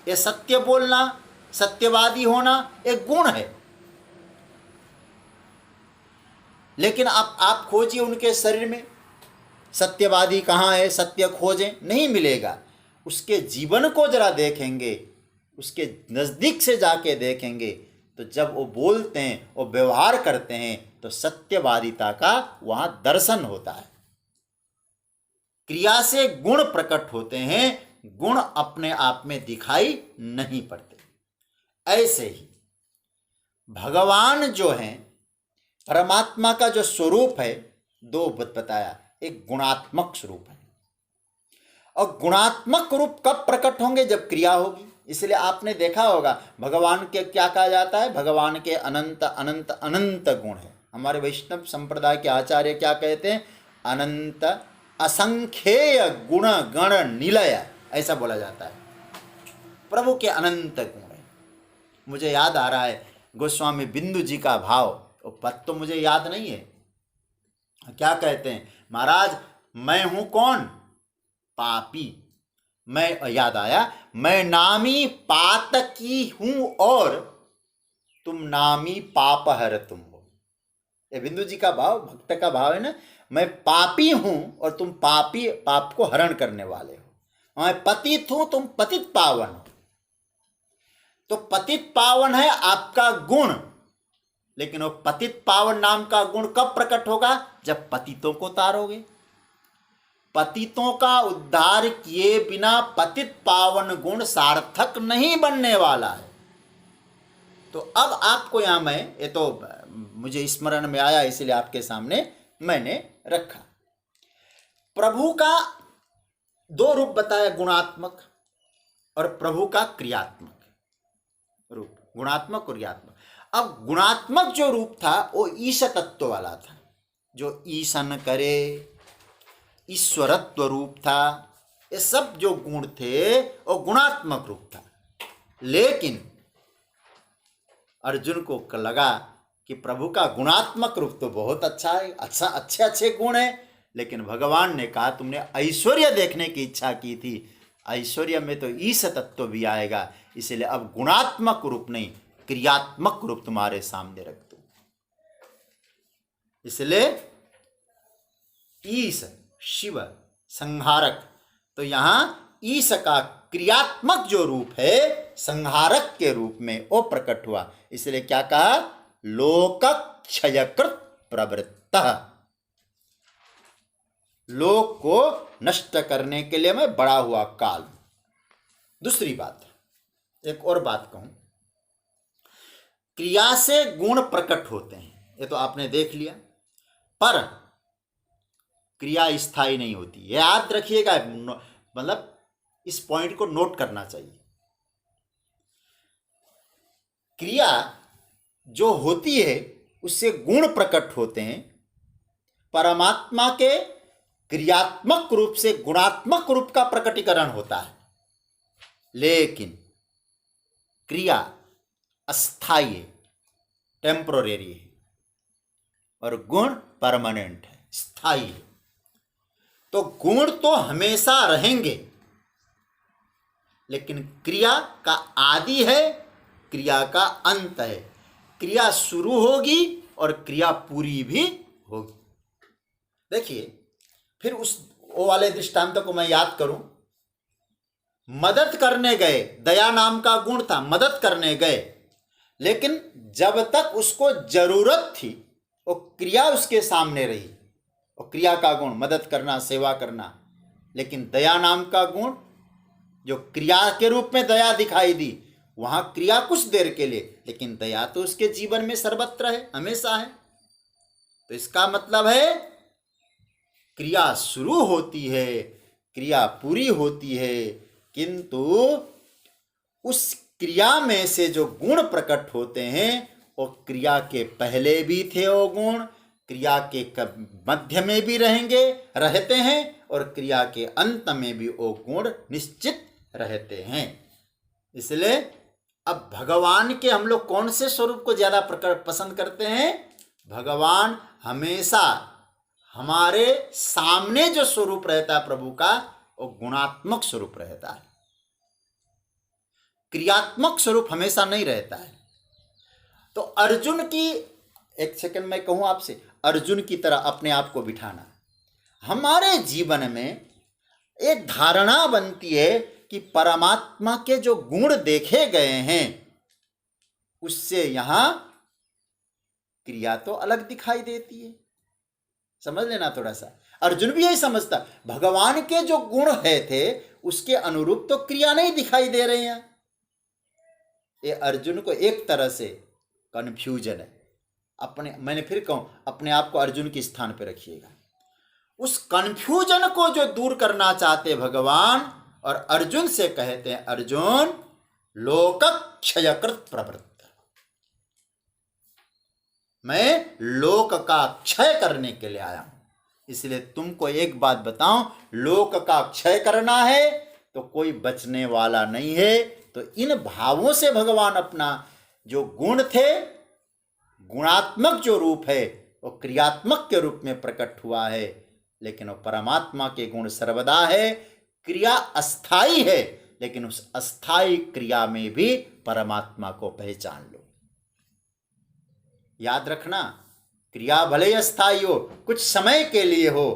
Speaker 1: ये सत्य बोलना, सत्यवादी होना एक गुण है, लेकिन आप खोजिए उनके शरीर में सत्यवादी कहाँ है, सत्य खोजें, नहीं मिलेगा। उसके जीवन को जरा देखेंगे, उसके नज़दीक से जाके देखेंगे, तो जब वो बोलते हैं, वो व्यवहार करते हैं, तो सत्यवादिता का वहाँ दर्शन होता है। क्रिया से गुण प्रकट होते हैं, गुण अपने आप में दिखाई नहीं पड़ते। ऐसे ही भगवान जो हैं, परमात्मा का जो स्वरूप है, 2 बताया। एक गुणात्मक स्वरूप है, और गुणात्मक रूप कब प्रकट होंगे? जब क्रिया होगी। इसलिए आपने देखा होगा भगवान के क्या कहा जाता है? भगवान के अनंत अनंत अनंत गुण है। हमारे वैष्णव संप्रदाय के आचार्य क्या कहते हैं? अनंत असंख्येय गुण गण निलय, ऐसा बोला जाता है। प्रभु के अनंत गुण है। मुझे याद आ रहा है गोस्वामी बिंदु जी का भाव, पद तो मुझे याद नहीं है, क्या कहते हैं महाराज, मैं हूं कौन, पापी। मैं, याद आया, मैं नामी पातकी हूं और तुम नामी पाप हर तुम हो। ये बिंदु जी का भाव, भक्त का भाव है ना, मैं पापी हूं और तुम पापी, पाप को हरण करने वाले हो। मैं पतित हूं, तुम पतित पावन हो। तो पतित पावन है आपका गुण, लेकिन वो पतित पावन नाम का गुण कब प्रकट होगा, जब पतितों को उतारोगे। पतितों का उद्धार किए बिना पतित पावन गुण सार्थक नहीं बनने वाला है। तो अब आपको यहां मैं, ये तो मुझे स्मरण में आया इसलिए आपके सामने मैंने रखा। प्रभु का दो रूप बताया, गुणात्मक और प्रभु का क्रियात्मक रूप, गुणात्मक और क्रियात्मक। अब गुणात्मक जो रूप था वो ईश तत्व वाला था, जो ईशन करे, ईश्वरत्व रूप था। ये सब जो गुण थे वो गुणात्मक रूप था। लेकिन अर्जुन को लगा कि प्रभु का गुणात्मक रूप तो बहुत अच्छा है, अच्छे अच्छे गुण हैं, लेकिन भगवान ने कहा तुमने ऐश्वर्य देखने की इच्छा की थी, ऐश्वर्य में तो ईश तत्व भी आएगा, इसलिए अब गुणात्मक रूप नहीं, क्रियात्मक रूप तुम्हारे सामने रख दो। इसलिए ईश शिव संहारक, तो यहां ईश का क्रियात्मक जो रूप है संहारक के रूप में वो प्रकट हुआ। इसलिए क्या कहा, लोक क्षयकृत प्रवृत्तः, लोक को नष्ट करने के लिए मैं बड़ा हुआ काल। दूसरी बात, एक और बात कहूं, क्रिया से गुण प्रकट होते हैं, ये तो आपने देख लिया, पर क्रिया स्थायी नहीं होती, ये याद रखिएगा, मतलब इस पॉइंट को नोट करना चाहिए। क्रिया जो होती है उससे गुण प्रकट होते हैं, परमात्मा के क्रियात्मक रूप से गुणात्मक रूप का प्रकटीकरण होता है। लेकिन क्रिया अस्थायी है, टेम्पोरेरी है, और गुण परमानेंट है, स्थायी है। तो गुण तो हमेशा रहेंगे, लेकिन क्रिया का आदि है, क्रिया का अंत है। क्रिया शुरू होगी और क्रिया पूरी भी होगी। देखिए, फिर उस वो वाले दृष्टांत को मैं याद करूं, मदद करने गए, दया नाम का गुण था, मदद करने गए, लेकिन जब तक उसको जरूरत थी वो क्रिया उसके सामने रही, और क्रिया का गुण मदद करना, सेवा करना। लेकिन दया नाम का गुण जो क्रिया के रूप में दया दिखाई दी, वहां क्रिया कुछ देर के लिए, लेकिन दया तो उसके जीवन में सर्वत्र है, हमेशा है। तो इसका मतलब है क्रिया शुरू होती है, क्रिया पूरी होती है, किंतु उस क्रिया में से जो गुण प्रकट होते हैं वो क्रिया के पहले भी थे, वो गुण क्रिया के मध्य में भी रहेंगे, रहते हैं, और क्रिया के अंत में भी वो गुण निश्चित रहते हैं। इसलिए अब भगवान के हम लोग कौन से स्वरूप को ज्यादा पसंद करते हैं? भगवान हमेशा हमारे सामने जो स्वरूप रहता है प्रभु का, वो गुणात्मक स्वरूप रहता है, क्रियात्मक स्वरूप हमेशा नहीं रहता है। तो अर्जुन की, एक सेकंड मैं कहूं आपसे, अर्जुन की तरह अपने आप को बिठाना। हमारे जीवन में एक धारणा बनती है कि परमात्मा के जो गुण देखे गए हैं उससे यहां क्रिया तो अलग दिखाई देती है। समझ लेना थोड़ा सा, अर्जुन भी यही समझता, भगवान के जो गुण है थे उसके अनुरूप तो क्रिया नहीं दिखाई दे रहे हैं। ये अर्जुन को एक तरह से कंफ्यूजन है। अपने, मैंने फिर कहूं, अपने आप को अर्जुन के स्थान पर रखिएगा। उस कंफ्यूजन को जो दूर करना चाहते भगवान, और अर्जुन से कहते हैं, अर्जुन लोक क्षयकृत प्रवृत्त, मैं लोक का क्षय करने के लिए आया हूं। इसलिए तुमको एक बात बताऊं, लोक का क्षय करना है तो कोई बचने वाला नहीं है। तो इन भावों से भगवान अपना जो गुण थे, गुणात्मक जो रूप है, वो क्रियात्मक के रूप में प्रकट हुआ है। लेकिन वो परमात्मा के गुण सर्वदा है। क्रिया अस्थाई है, लेकिन उस अस्थाई क्रिया में भी परमात्मा को पहचान लो। याद रखना, क्रिया भले ही अस्थाई हो, कुछ समय के लिए हो,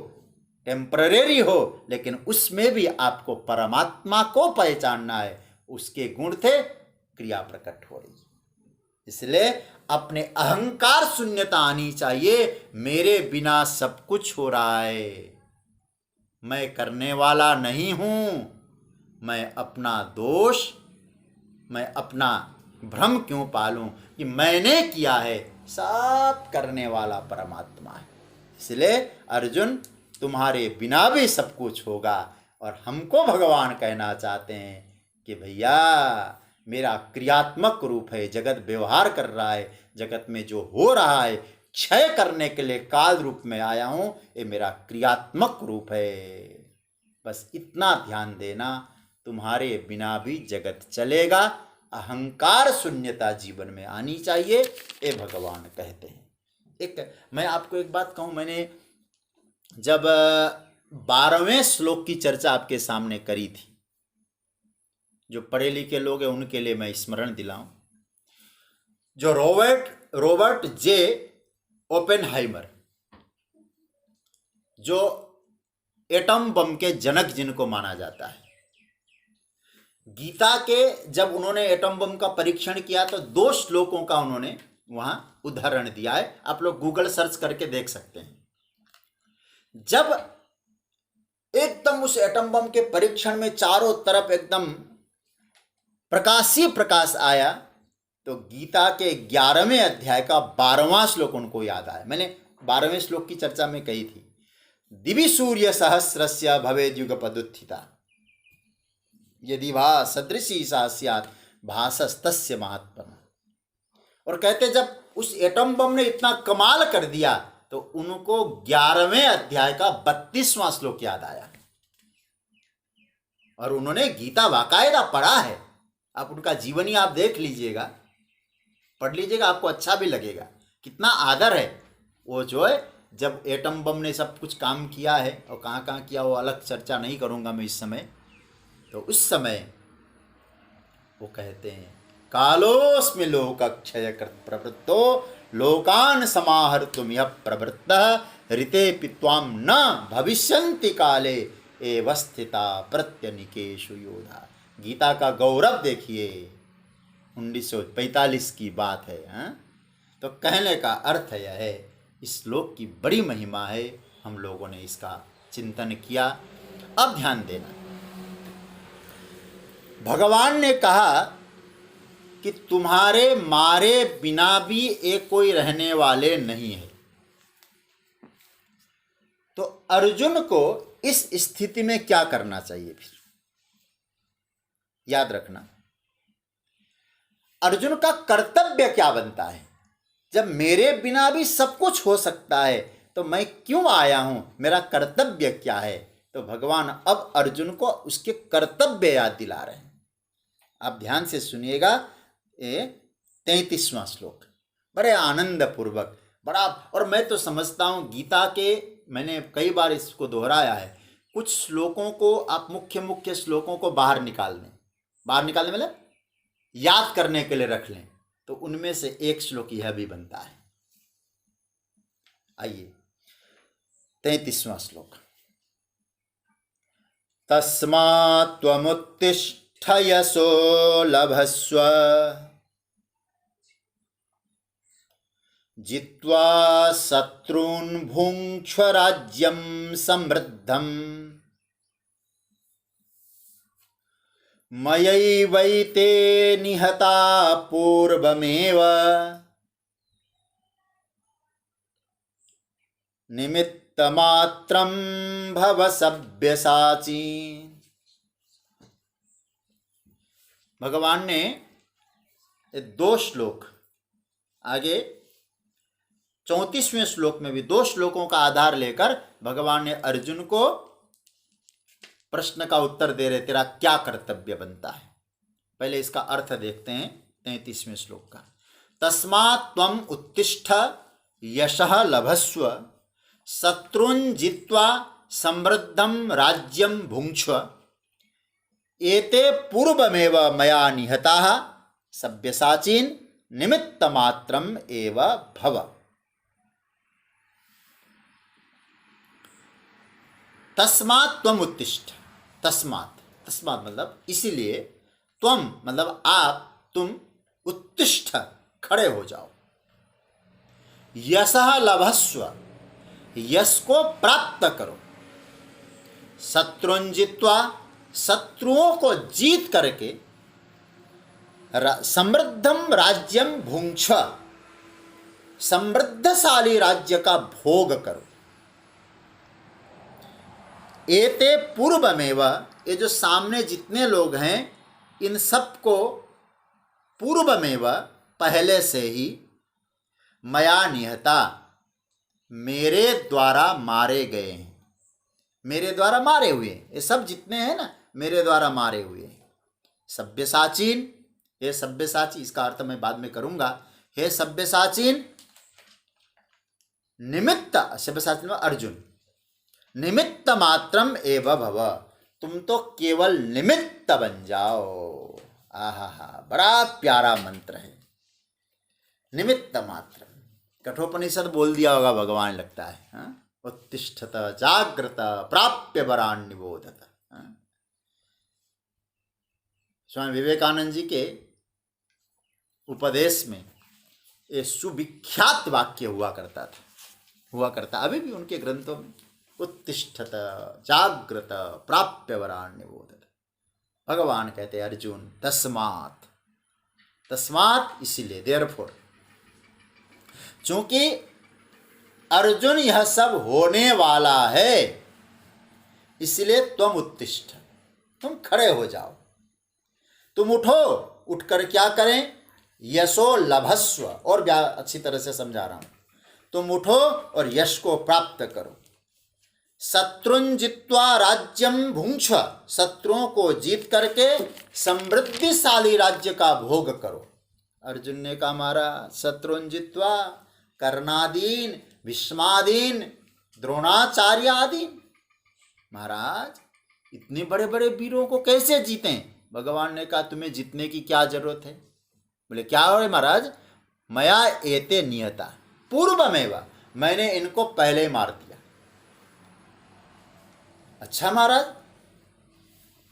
Speaker 1: टेम्पररी हो, लेकिन उसमें भी आपको परमात्मा को पहचानना है। उसके गुण थे, क्रिया प्रकट हो रही। इसलिए अपने अहंकार शून्यता आनी चाहिए। मेरे बिना सब कुछ हो रहा है, मैं करने वाला नहीं हूं। मैं अपना दोष, मैं अपना भ्रम क्यों पालूं कि मैंने किया है? सब करने वाला परमात्मा है। इसलिए अर्जुन, तुम्हारे बिना भी सब कुछ होगा। और हमको भगवान कहना चाहते हैं कि भैया, मेरा क्रियात्मक रूप है, जगत व्यवहार कर रहा है, जगत में जो हो रहा है क्षय करने के लिए काल रूप में आया हूं, ये मेरा क्रियात्मक रूप है। बस इतना ध्यान देना, तुम्हारे बिना भी जगत चलेगा। अहंकार शून्यता जीवन में आनी चाहिए, ये भगवान कहते हैं। मैं आपको एक बात कहूं, मैंने जब 12वें श्लोक की चर्चा आपके सामने करी थी, जो पढ़े लिखे लोग हैं उनके लिए मैं स्मरण दिलाऊं। जो रॉबर्ट जे ओपेनहाइमर, जो एटम बम के जनक जिनको माना जाता है, गीता के जब उन्होंने एटम बम का परीक्षण किया तो 2 श्लोकों का उन्होंने वहां उदाहरण दिया है। आप लोग गूगल सर्च करके देख सकते हैं। जब एकदम उस एटम बम के परीक्षण में चारों तरफ एकदम प्रकाश ही प्रकाश आया, तो गीता के 11वें अध्याय का 12वां श्लोक उनको याद आया। मैंने 12वें श्लोक की चर्चा में कही थी, दिवि सूर्य सहस्रस्य भवेद् युगपदुत्थिता यदि वा सदृशी सा स्यात् भासस्तस्य महात्मनः। और कहते जब उस एटम बम ने इतना कमाल कर दिया तो उनको 11वें अध्याय का 32वां श्लोक याद आया। और उन्होंने गीता बाकायदा पढ़ा है। आप उनका जीवनी आप देख लीजिएगा, पढ़ लीजिएगा, आपको अच्छा भी लगेगा। कितना आदर है वो, जो है जब एटम बम ने सब कुछ काम किया है, और कहाँ कहाँ किया वो अलग चर्चा नहीं करूँगा मैं इस समय। तो उस समय वो कहते हैं, कालोस्मि लोकक्षयकृत् प्रवृत्तो लोकान् समाहर्तुम् यः प्रवृत्तः ऋतेऽपि त्वां न भविष्यन्ति काले एव स्थिता प्रत्यनिकेषु योधा। गीता का गौरव देखिए, 1945 की बात है, हाँ? तो कहने का अर्थ यह है, इस श्लोक की बड़ी महिमा है। हम लोगों ने इसका चिंतन किया। अब ध्यान देना, भगवान ने कहा कि तुम्हारे मारे बिना भी एक कोई रहने वाले नहीं है। तो अर्जुन को इस स्थिति में क्या करना चाहिए? फिर याद रखना, अर्जुन का कर्तव्य क्या बनता है? जब मेरे बिना भी सब कुछ हो सकता है तो मैं क्यों आया हूं? मेरा कर्तव्य क्या है? तो भगवान अब अर्जुन को उसके कर्तव्य याद दिला रहे हैं। आप ध्यान से सुनिएगा, ये 33वां श्लोक बड़े आनंद पूर्वक, बड़ा। और मैं तो समझता हूँ गीता के, मैंने कई बार इसको दोहराया है, कुछ श्लोकों को आप मुख्य श्लोकों को बाहर निकाल लें, मतलब याद करने के लिए रख लें, तो उनमें से एक श्लोक यह भी बनता है। आइए 33वां श्लोक, तस्मात् त्वमुत्तिष्ठ यशो लभस्व जित्वा शत्रून् भुङ्क्ष्व राज्यं समृद्धम् मयैवैते निहता पूर्वमेव निमित्तमात्रं भव सव्यसाची। भगवान ने 2 श्लोक आगे 34वें श्लोक में भी 2 श्लोकों का आधार लेकर भगवान ने अर्जुन को प्रश्न का उत्तर दे रहे, तेरा क्या कर्तव्य बनता है। पहले इसका अर्थ देखते हैं 33वें श्लोक का। तस्मात् त्वम् उत्तिष्ठ यशः लभस्व शत्रुन् जित्वा समृद्धं राज्यं भुङ्क्ष्व एते पूर्वमेव मया निहताः सव्यसाचीन् निमित्तमात्रम् एव भव। तस्मात् त्वम् उत्तिष्ठ, तस्मात् मतलब इसीलिए, त्वम मतलब आप, तुम, उत्तिष्ठ खड़े हो जाओ, यशः लभस्व यश को प्राप्त करो, शत्रुन् जित्वा शत्रुओं को जीत करके, समृद्धम राज्यम भुङ्क्ष्व समृद्धशाली राज्य का भोग करो। एते पूर्वमेव, ये जो सामने जितने लोग हैं इन सबको पूर्वमेव पहले से ही, मया निहता मेरे द्वारा मारे गए हैं, मेरे द्वारा मारे हुए, ये सब जितने हैं ना मेरे द्वारा मारे हुए हैं। सव्यसाचीन, हे सव्यसाची, इसका अर्थ मैं बाद में करूंगा। हे सव्यसाचीन, निमित्त, सव्यसाचीन अर्जुन, निमित्त मात्रम एव भव, तुम तो केवल निमित्त बन जाओ। आहा, बड़ा प्यारा मंत्र है, निमित्त मात्र। कठोपनिषद बोल दिया होगा भगवान, लगता है। हाँ? उत्तिष्ठत जाग्रत प्राप्य वरान निबोधत। स्वामी विवेकानंद जी के उपदेश में ये सुविख्यात वाक्य हुआ करता, अभी भी उनके ग्रंथों में, उत्तिष्ठत जाग्रत प्राप्य वरान निबोधत। भगवान कहते अर्जुन तस्मात्, तस्मात् इसीलिए, देयरफॉर, चूंकि अर्जुन यह सब होने वाला है, इसलिए तुम उत्तिष्ठ, तुम खड़े हो जाओ, तुम उठो, उठकर क्या करें, यशो लभस्व, और अच्छी तरह से समझा रहा हूं, तुम उठो और यश को प्राप्त करो। शत्रुन् जित्वा राज्यम भुङ्क्ष्व, शत्रुओं को जीत करके समृद्धिशाली राज्य का भोग करो। अर्जुन ने कहा महाराज, शत्रुन् जित्वा, कर्णादीन, भीष्मादीन, द्रोणाचार्य आदि, महाराज इतने बड़े बड़े वीरों को कैसे जीतें। भगवान ने कहा तुम्हें जीतने की क्या जरूरत है। बोले क्या हो रहे महाराज, मया एते नियता पूर्वमेव, मैंने इनको पहले मार दिया। अच्छा महाराज,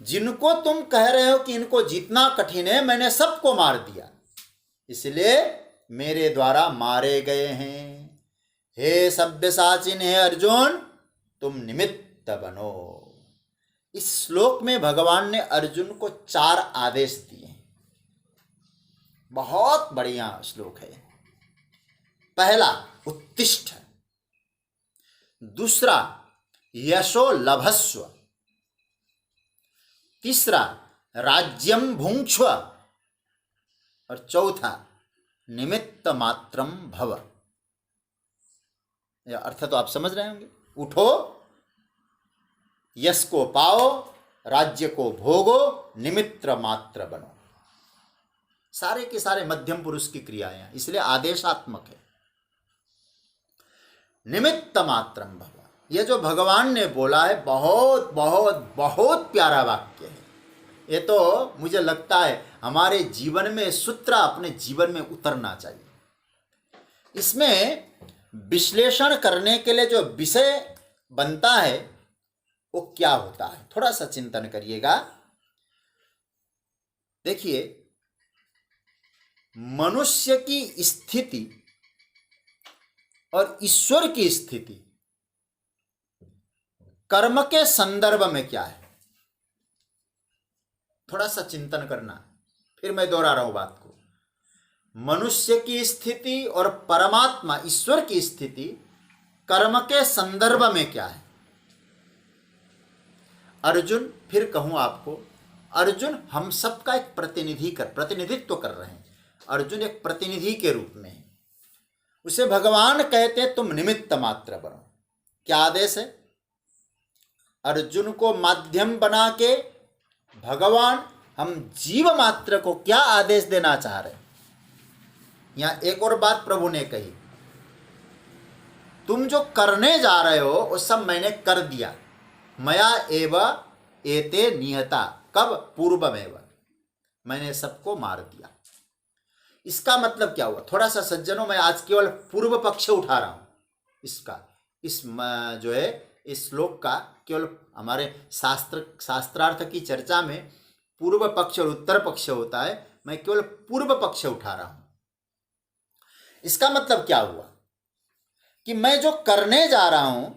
Speaker 1: जिनको तुम कह रहे हो कि इनको जीतना कठिन है, मैंने सबको मार दिया, इसलिए मेरे द्वारा मारे गए हैं। हे सव्यसाचिन, हे अर्जुन, तुम निमित्त बनो। इस श्लोक में भगवान ने अर्जुन को 4 आदेश दिए। बहुत बढ़िया श्लोक है। पहला उत्तिष्ठ, दूसरा यशो लभस्व, तीसरा राज्यम भुङ्क्ष्व, और चौथा निमित्त मात्रम भव। यह अर्थ तो आप समझ रहे होंगे। उठो, यश को पाओ, राज्य को भोगो, निमित्त मात्र बनो। सारे के सारे मध्यम पुरुष की क्रियाएं हैं, इसलिए आदेशात्मक है। निमित्त मात्रम भव, यह जो भगवान ने बोला है बहुत बहुत बहुत प्यारा वाक्य है। ये तो मुझे लगता है हमारे जीवन में सूत्र अपने जीवन में उतरना चाहिए। इसमें विश्लेषण करने के लिए जो विषय बनता है वो क्या होता है, थोड़ा सा चिंतन करिएगा। देखिए, मनुष्य की स्थिति और ईश्वर की स्थिति कर्म के संदर्भ में क्या है, थोड़ा सा चिंतन करना। फिर मैं दोहरा रहा हूं बात को। मनुष्य की स्थिति और परमात्मा ईश्वर की स्थिति कर्म के संदर्भ में क्या है। अर्जुन, फिर कहूं आपको, अर्जुन हम सबका एक प्रतिनिधित्व कर रहे हैं। अर्जुन एक प्रतिनिधि के रूप में है उसे भगवान कहते तुम निमित्त मात्र बनो। क्या आदेश है? अर्जुन को माध्यम बना के भगवान हम जीव मात्र को क्या आदेश देना चाह रहे हैं? यहां एक और बात प्रभु ने कही, तुम जो करने जा रहे हो वो सब मैंने कर दिया। मया एव एते निहता, कब? पूर्वमेव, मैंने सबको मार दिया। इसका मतलब क्या हुआ? थोड़ा सा सज्जनों, मैं आज केवल पूर्व पक्ष उठा रहा हूं इसका, जो है इस श्लोक का केवल हमारे शास्त्रार्थ की चर्चा में पूर्व पक्ष और उत्तर पक्ष होता है, मैं केवल पूर्व पक्ष उठा रहा हूं। इसका मतलब क्या हुआ कि मैं जो करने जा रहा हूं,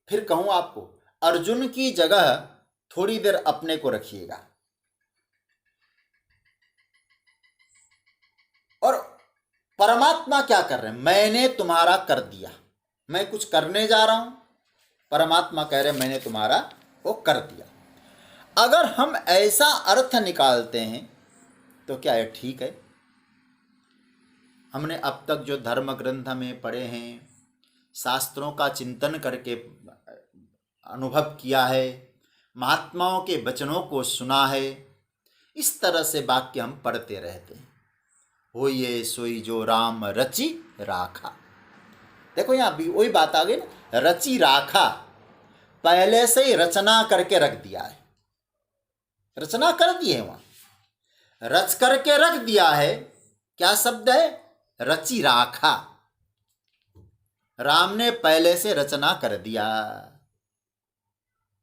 Speaker 1: फिर कहूं आपको, अर्जुन की जगह थोड़ी देर अपने को रखिएगा और परमात्मा क्या कर रहे हैं? मैंने तुम्हारा कर दिया। मैं कुछ करने जा रहा हूं, परमात्मा कह रहे हैं मैंने तुम्हारा वो कर दिया। अगर हम ऐसा अर्थ निकालते हैं तो क्या है? ठीक है। हमने अब तक जो धर्म ग्रंथ में पढ़े हैं, शास्त्रों का चिंतन करके अनुभव किया है, महात्माओं के वचनों को सुना है, इस तरह से वाक्य हम पढ़ते रहते हैं। हो ये सोई जो राम रचि राखा। देखो यहाँ भी वही बात आ गई ना, रचि राखा, पहले से ही रचना करके रख दिया है। रचना कर दी है, वहां रच करके रख दिया है। क्या शब्द है? रचि राखा। राम ने पहले से रचना कर दिया।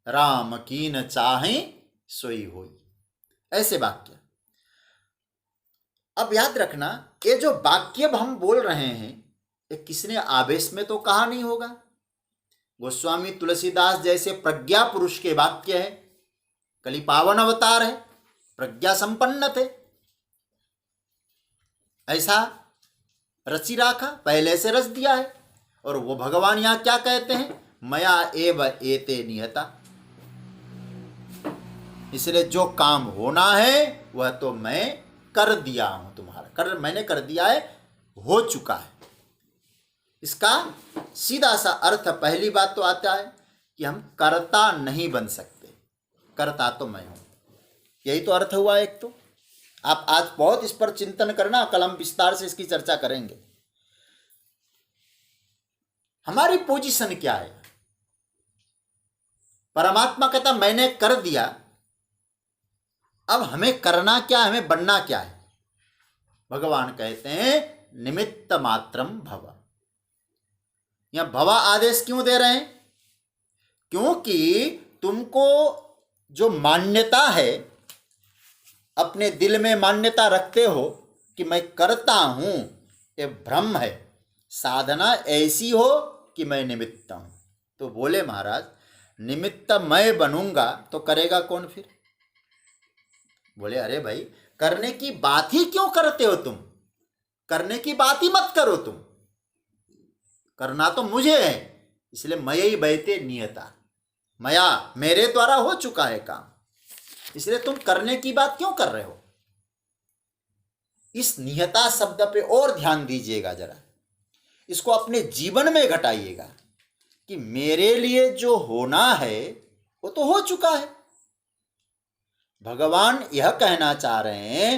Speaker 1: राम कीन चाहे सोई होई, ऐसे वाक्य। अब याद रखना, ये जो वाक्य हम बोल रहे हैं, ये किसने आवेश में तो कहा नहीं होगा। गोस्वामी तुलसीदास जैसे प्रज्ञा पुरुष के वाक्य है, कली पावन अवतार है, प्रज्ञा संपन्न थे, ऐसा रचि राखा, पहले से रच दिया है। और वो भगवान यहां क्या कहते हैं? मया एव एते निहता। इसलिए जो काम होना है वह तो मैं कर दिया हूं, तुम्हारा मैंने कर दिया है, हो चुका है। इसका सीधा सा अर्थ, पहली बात तो आता है कि हम कर्ता नहीं बन सकते, कर्ता तो मैं हूं। यही तो अर्थ हुआ एक तो। आप आज बहुत इस पर चिंतन करना, कल हम विस्तार से इसकी चर्चा करेंगे। हमारी पोजीशन क्या है? परमात्मा कहता मैंने कर दिया, अब हमें करना क्या है, हमें बनना क्या है? भगवान कहते हैं निमित्त मात्रम भव। यहां भवा आदेश क्यों दे रहे हैं? क्योंकि तुमको जो मान्यता है, अपने दिल में मान्यता रखते हो कि मैं करता हूं, ये भ्रम है। साधना ऐसी हो कि मैं निमित्त हूं। तो बोले महाराज, निमित्त मैं बनूंगा तो करेगा कौन फिर? बोले अरे भाई, करने की बात ही क्यों करते हो तुम? करने की बात ही मत करो तुम, करना तो मुझे है, इसलिए मयि बैते नियता, मया, मेरे द्वारा हो चुका है काम, इसलिए तुम करने की बात क्यों कर रहे हो? इस नियता शब्द पे और ध्यान दीजिएगा जरा, इसको अपने जीवन में घटाइएगा कि मेरे लिए जो होना है वो तो हो चुका है। भगवान यह कहना चाह रहे हैं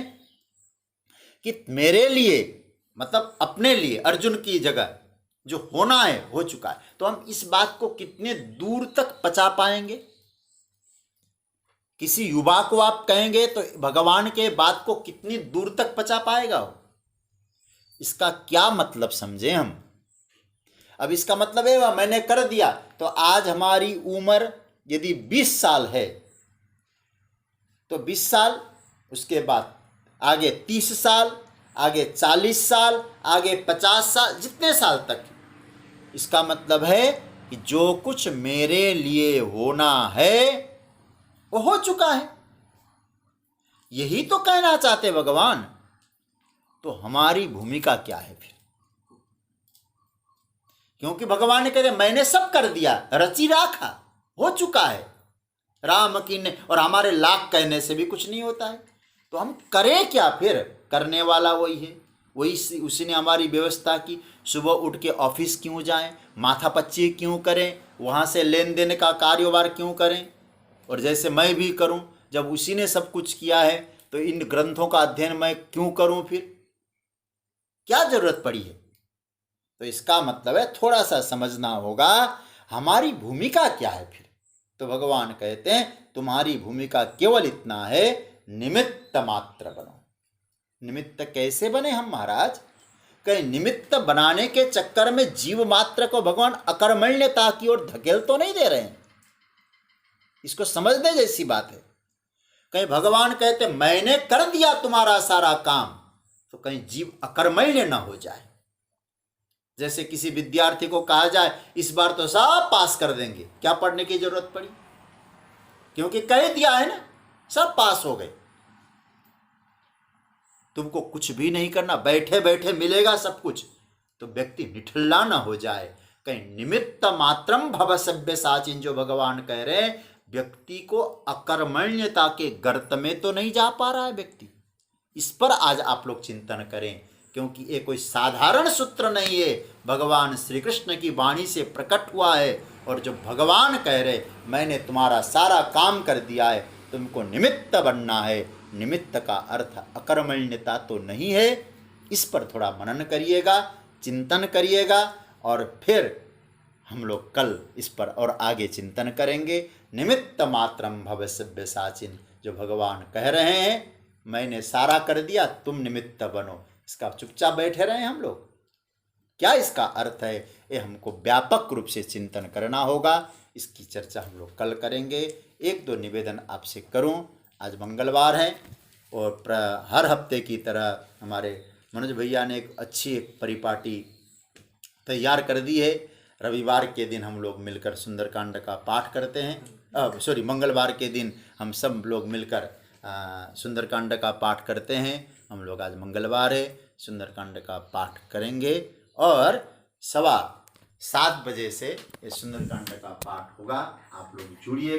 Speaker 1: कि मेरे लिए, मतलब अपने लिए, अर्जुन की जगह जो होना है हो चुका है। तो हम इस बात को कितने दूर तक पचा पाएंगे? किसी युवा को आप कहेंगे तो भगवान के बात को कितनी दूर तक पचा पाएगा वो? इसका क्या मतलब समझे हम? अब इसका मतलब है मैंने कर दिया, तो आज हमारी उम्र यदि 20 साल है तो 20 साल, उसके बाद आगे 30 साल, आगे 40 साल, आगे 50 साल, जितने साल तक, इसका मतलब है कि जो कुछ मेरे लिए होना है वो हो चुका है। यही तो कहना चाहते भगवान। तो हमारी भूमिका क्या है फिर? क्योंकि भगवान ने कहते मैंने सब कर दिया, रची राखा, हो चुका है, राम की ने, और हमारे लाख कहने से भी कुछ नहीं होता है। तो हम करें क्या फिर? करने वाला वही है, उसने हमारी व्यवस्था की। सुबह उठ के ऑफिस क्यों जाएं, माथापच्ची क्यों करें, वहाँ से लेन देन का कारोबार क्यों करें, और जैसे मैं भी करूं, जब उसी ने सब कुछ किया है तो इन ग्रंथों का अध्ययन मैं क्यों करूं, फिर क्या जरूरत पड़ी है। तो इसका मतलब है थोड़ा सा समझना होगा हमारी भूमिका क्या है फिर। तो भगवान कहते हैं तुम्हारी भूमिका केवल इतना है, निमित्त मात्र बनो। निमित्त कैसे बने हम महाराज? कहीं निमित्त बनाने के चक्कर में जीव मात्र को भगवान अकर्मण्यता की ओर धकेल तो नहीं दे रहे हैं। इसको समझने जैसी बात है। कहीं भगवान कहते मैंने कर दिया तुम्हारा सारा काम, तो कहीं जीव अकर्मण्य न हो जाए। जैसे किसी विद्यार्थी को कहा जाए इस बार तो सब पास कर देंगे, क्या पढ़ने की जरूरत पड़ी, क्योंकि कह दिया है ना, सब पास हो गए। तुमको कुछ भी नहीं करना, बैठे बैठे मिलेगा सब कुछ, तो व्यक्ति निठल्ला ना हो जाए। कहीं निमित्त मात्रम भव सभ्य साचिन जो भगवान कह रहे हैं, व्यक्ति को अकर्मण्यता के गर्त में तो नहीं जा पा रहा है व्यक्ति। इस पर आज आप लोग चिंतन करें, क्योंकि ये कोई साधारण सूत्र नहीं है, भगवान श्री कृष्ण की वाणी से प्रकट हुआ है। और जो भगवान कह रहे मैंने तुम्हारा सारा काम कर दिया है, तुमको निमित्त बनना है। निमित्त का अर्थ अकर्मण्यता तो नहीं है। इस पर थोड़ा मनन करिएगा, चिंतन करिएगा, और फिर हम लोग कल इस पर और आगे चिंतन करेंगे। निमित्त मात्रम भव सभ्य साचिन जो भगवान कह रहे हैं, मैंने सारा कर दिया, तुम निमित्त बनो। इसका चुपचाप बैठे रहे हम लोग, क्या इसका अर्थ है, ये हमको व्यापक रूप से चिंतन करना होगा। इसकी चर्चा हम लोग कल करेंगे। एक दो निवेदन आपसे करूं, आज मंगलवार है और हर हफ्ते की तरह हमारे मनोज भैया ने एक अच्छी परिपाटी तैयार कर दी है। रविवार के दिन हम लोग मिलकर सुंदरकांड का पाठ करते हैं, मंगलवार के दिन हम सब लोग मिलकर सुंदरकांड का पाठ करते हैं। हम लोग आज मंगलवार है, सुंदरकांड का पाठ करेंगे और 7:15 बजे से ये सुंदरकांड का पाठ होगा। आप लोग जुड़िएगा।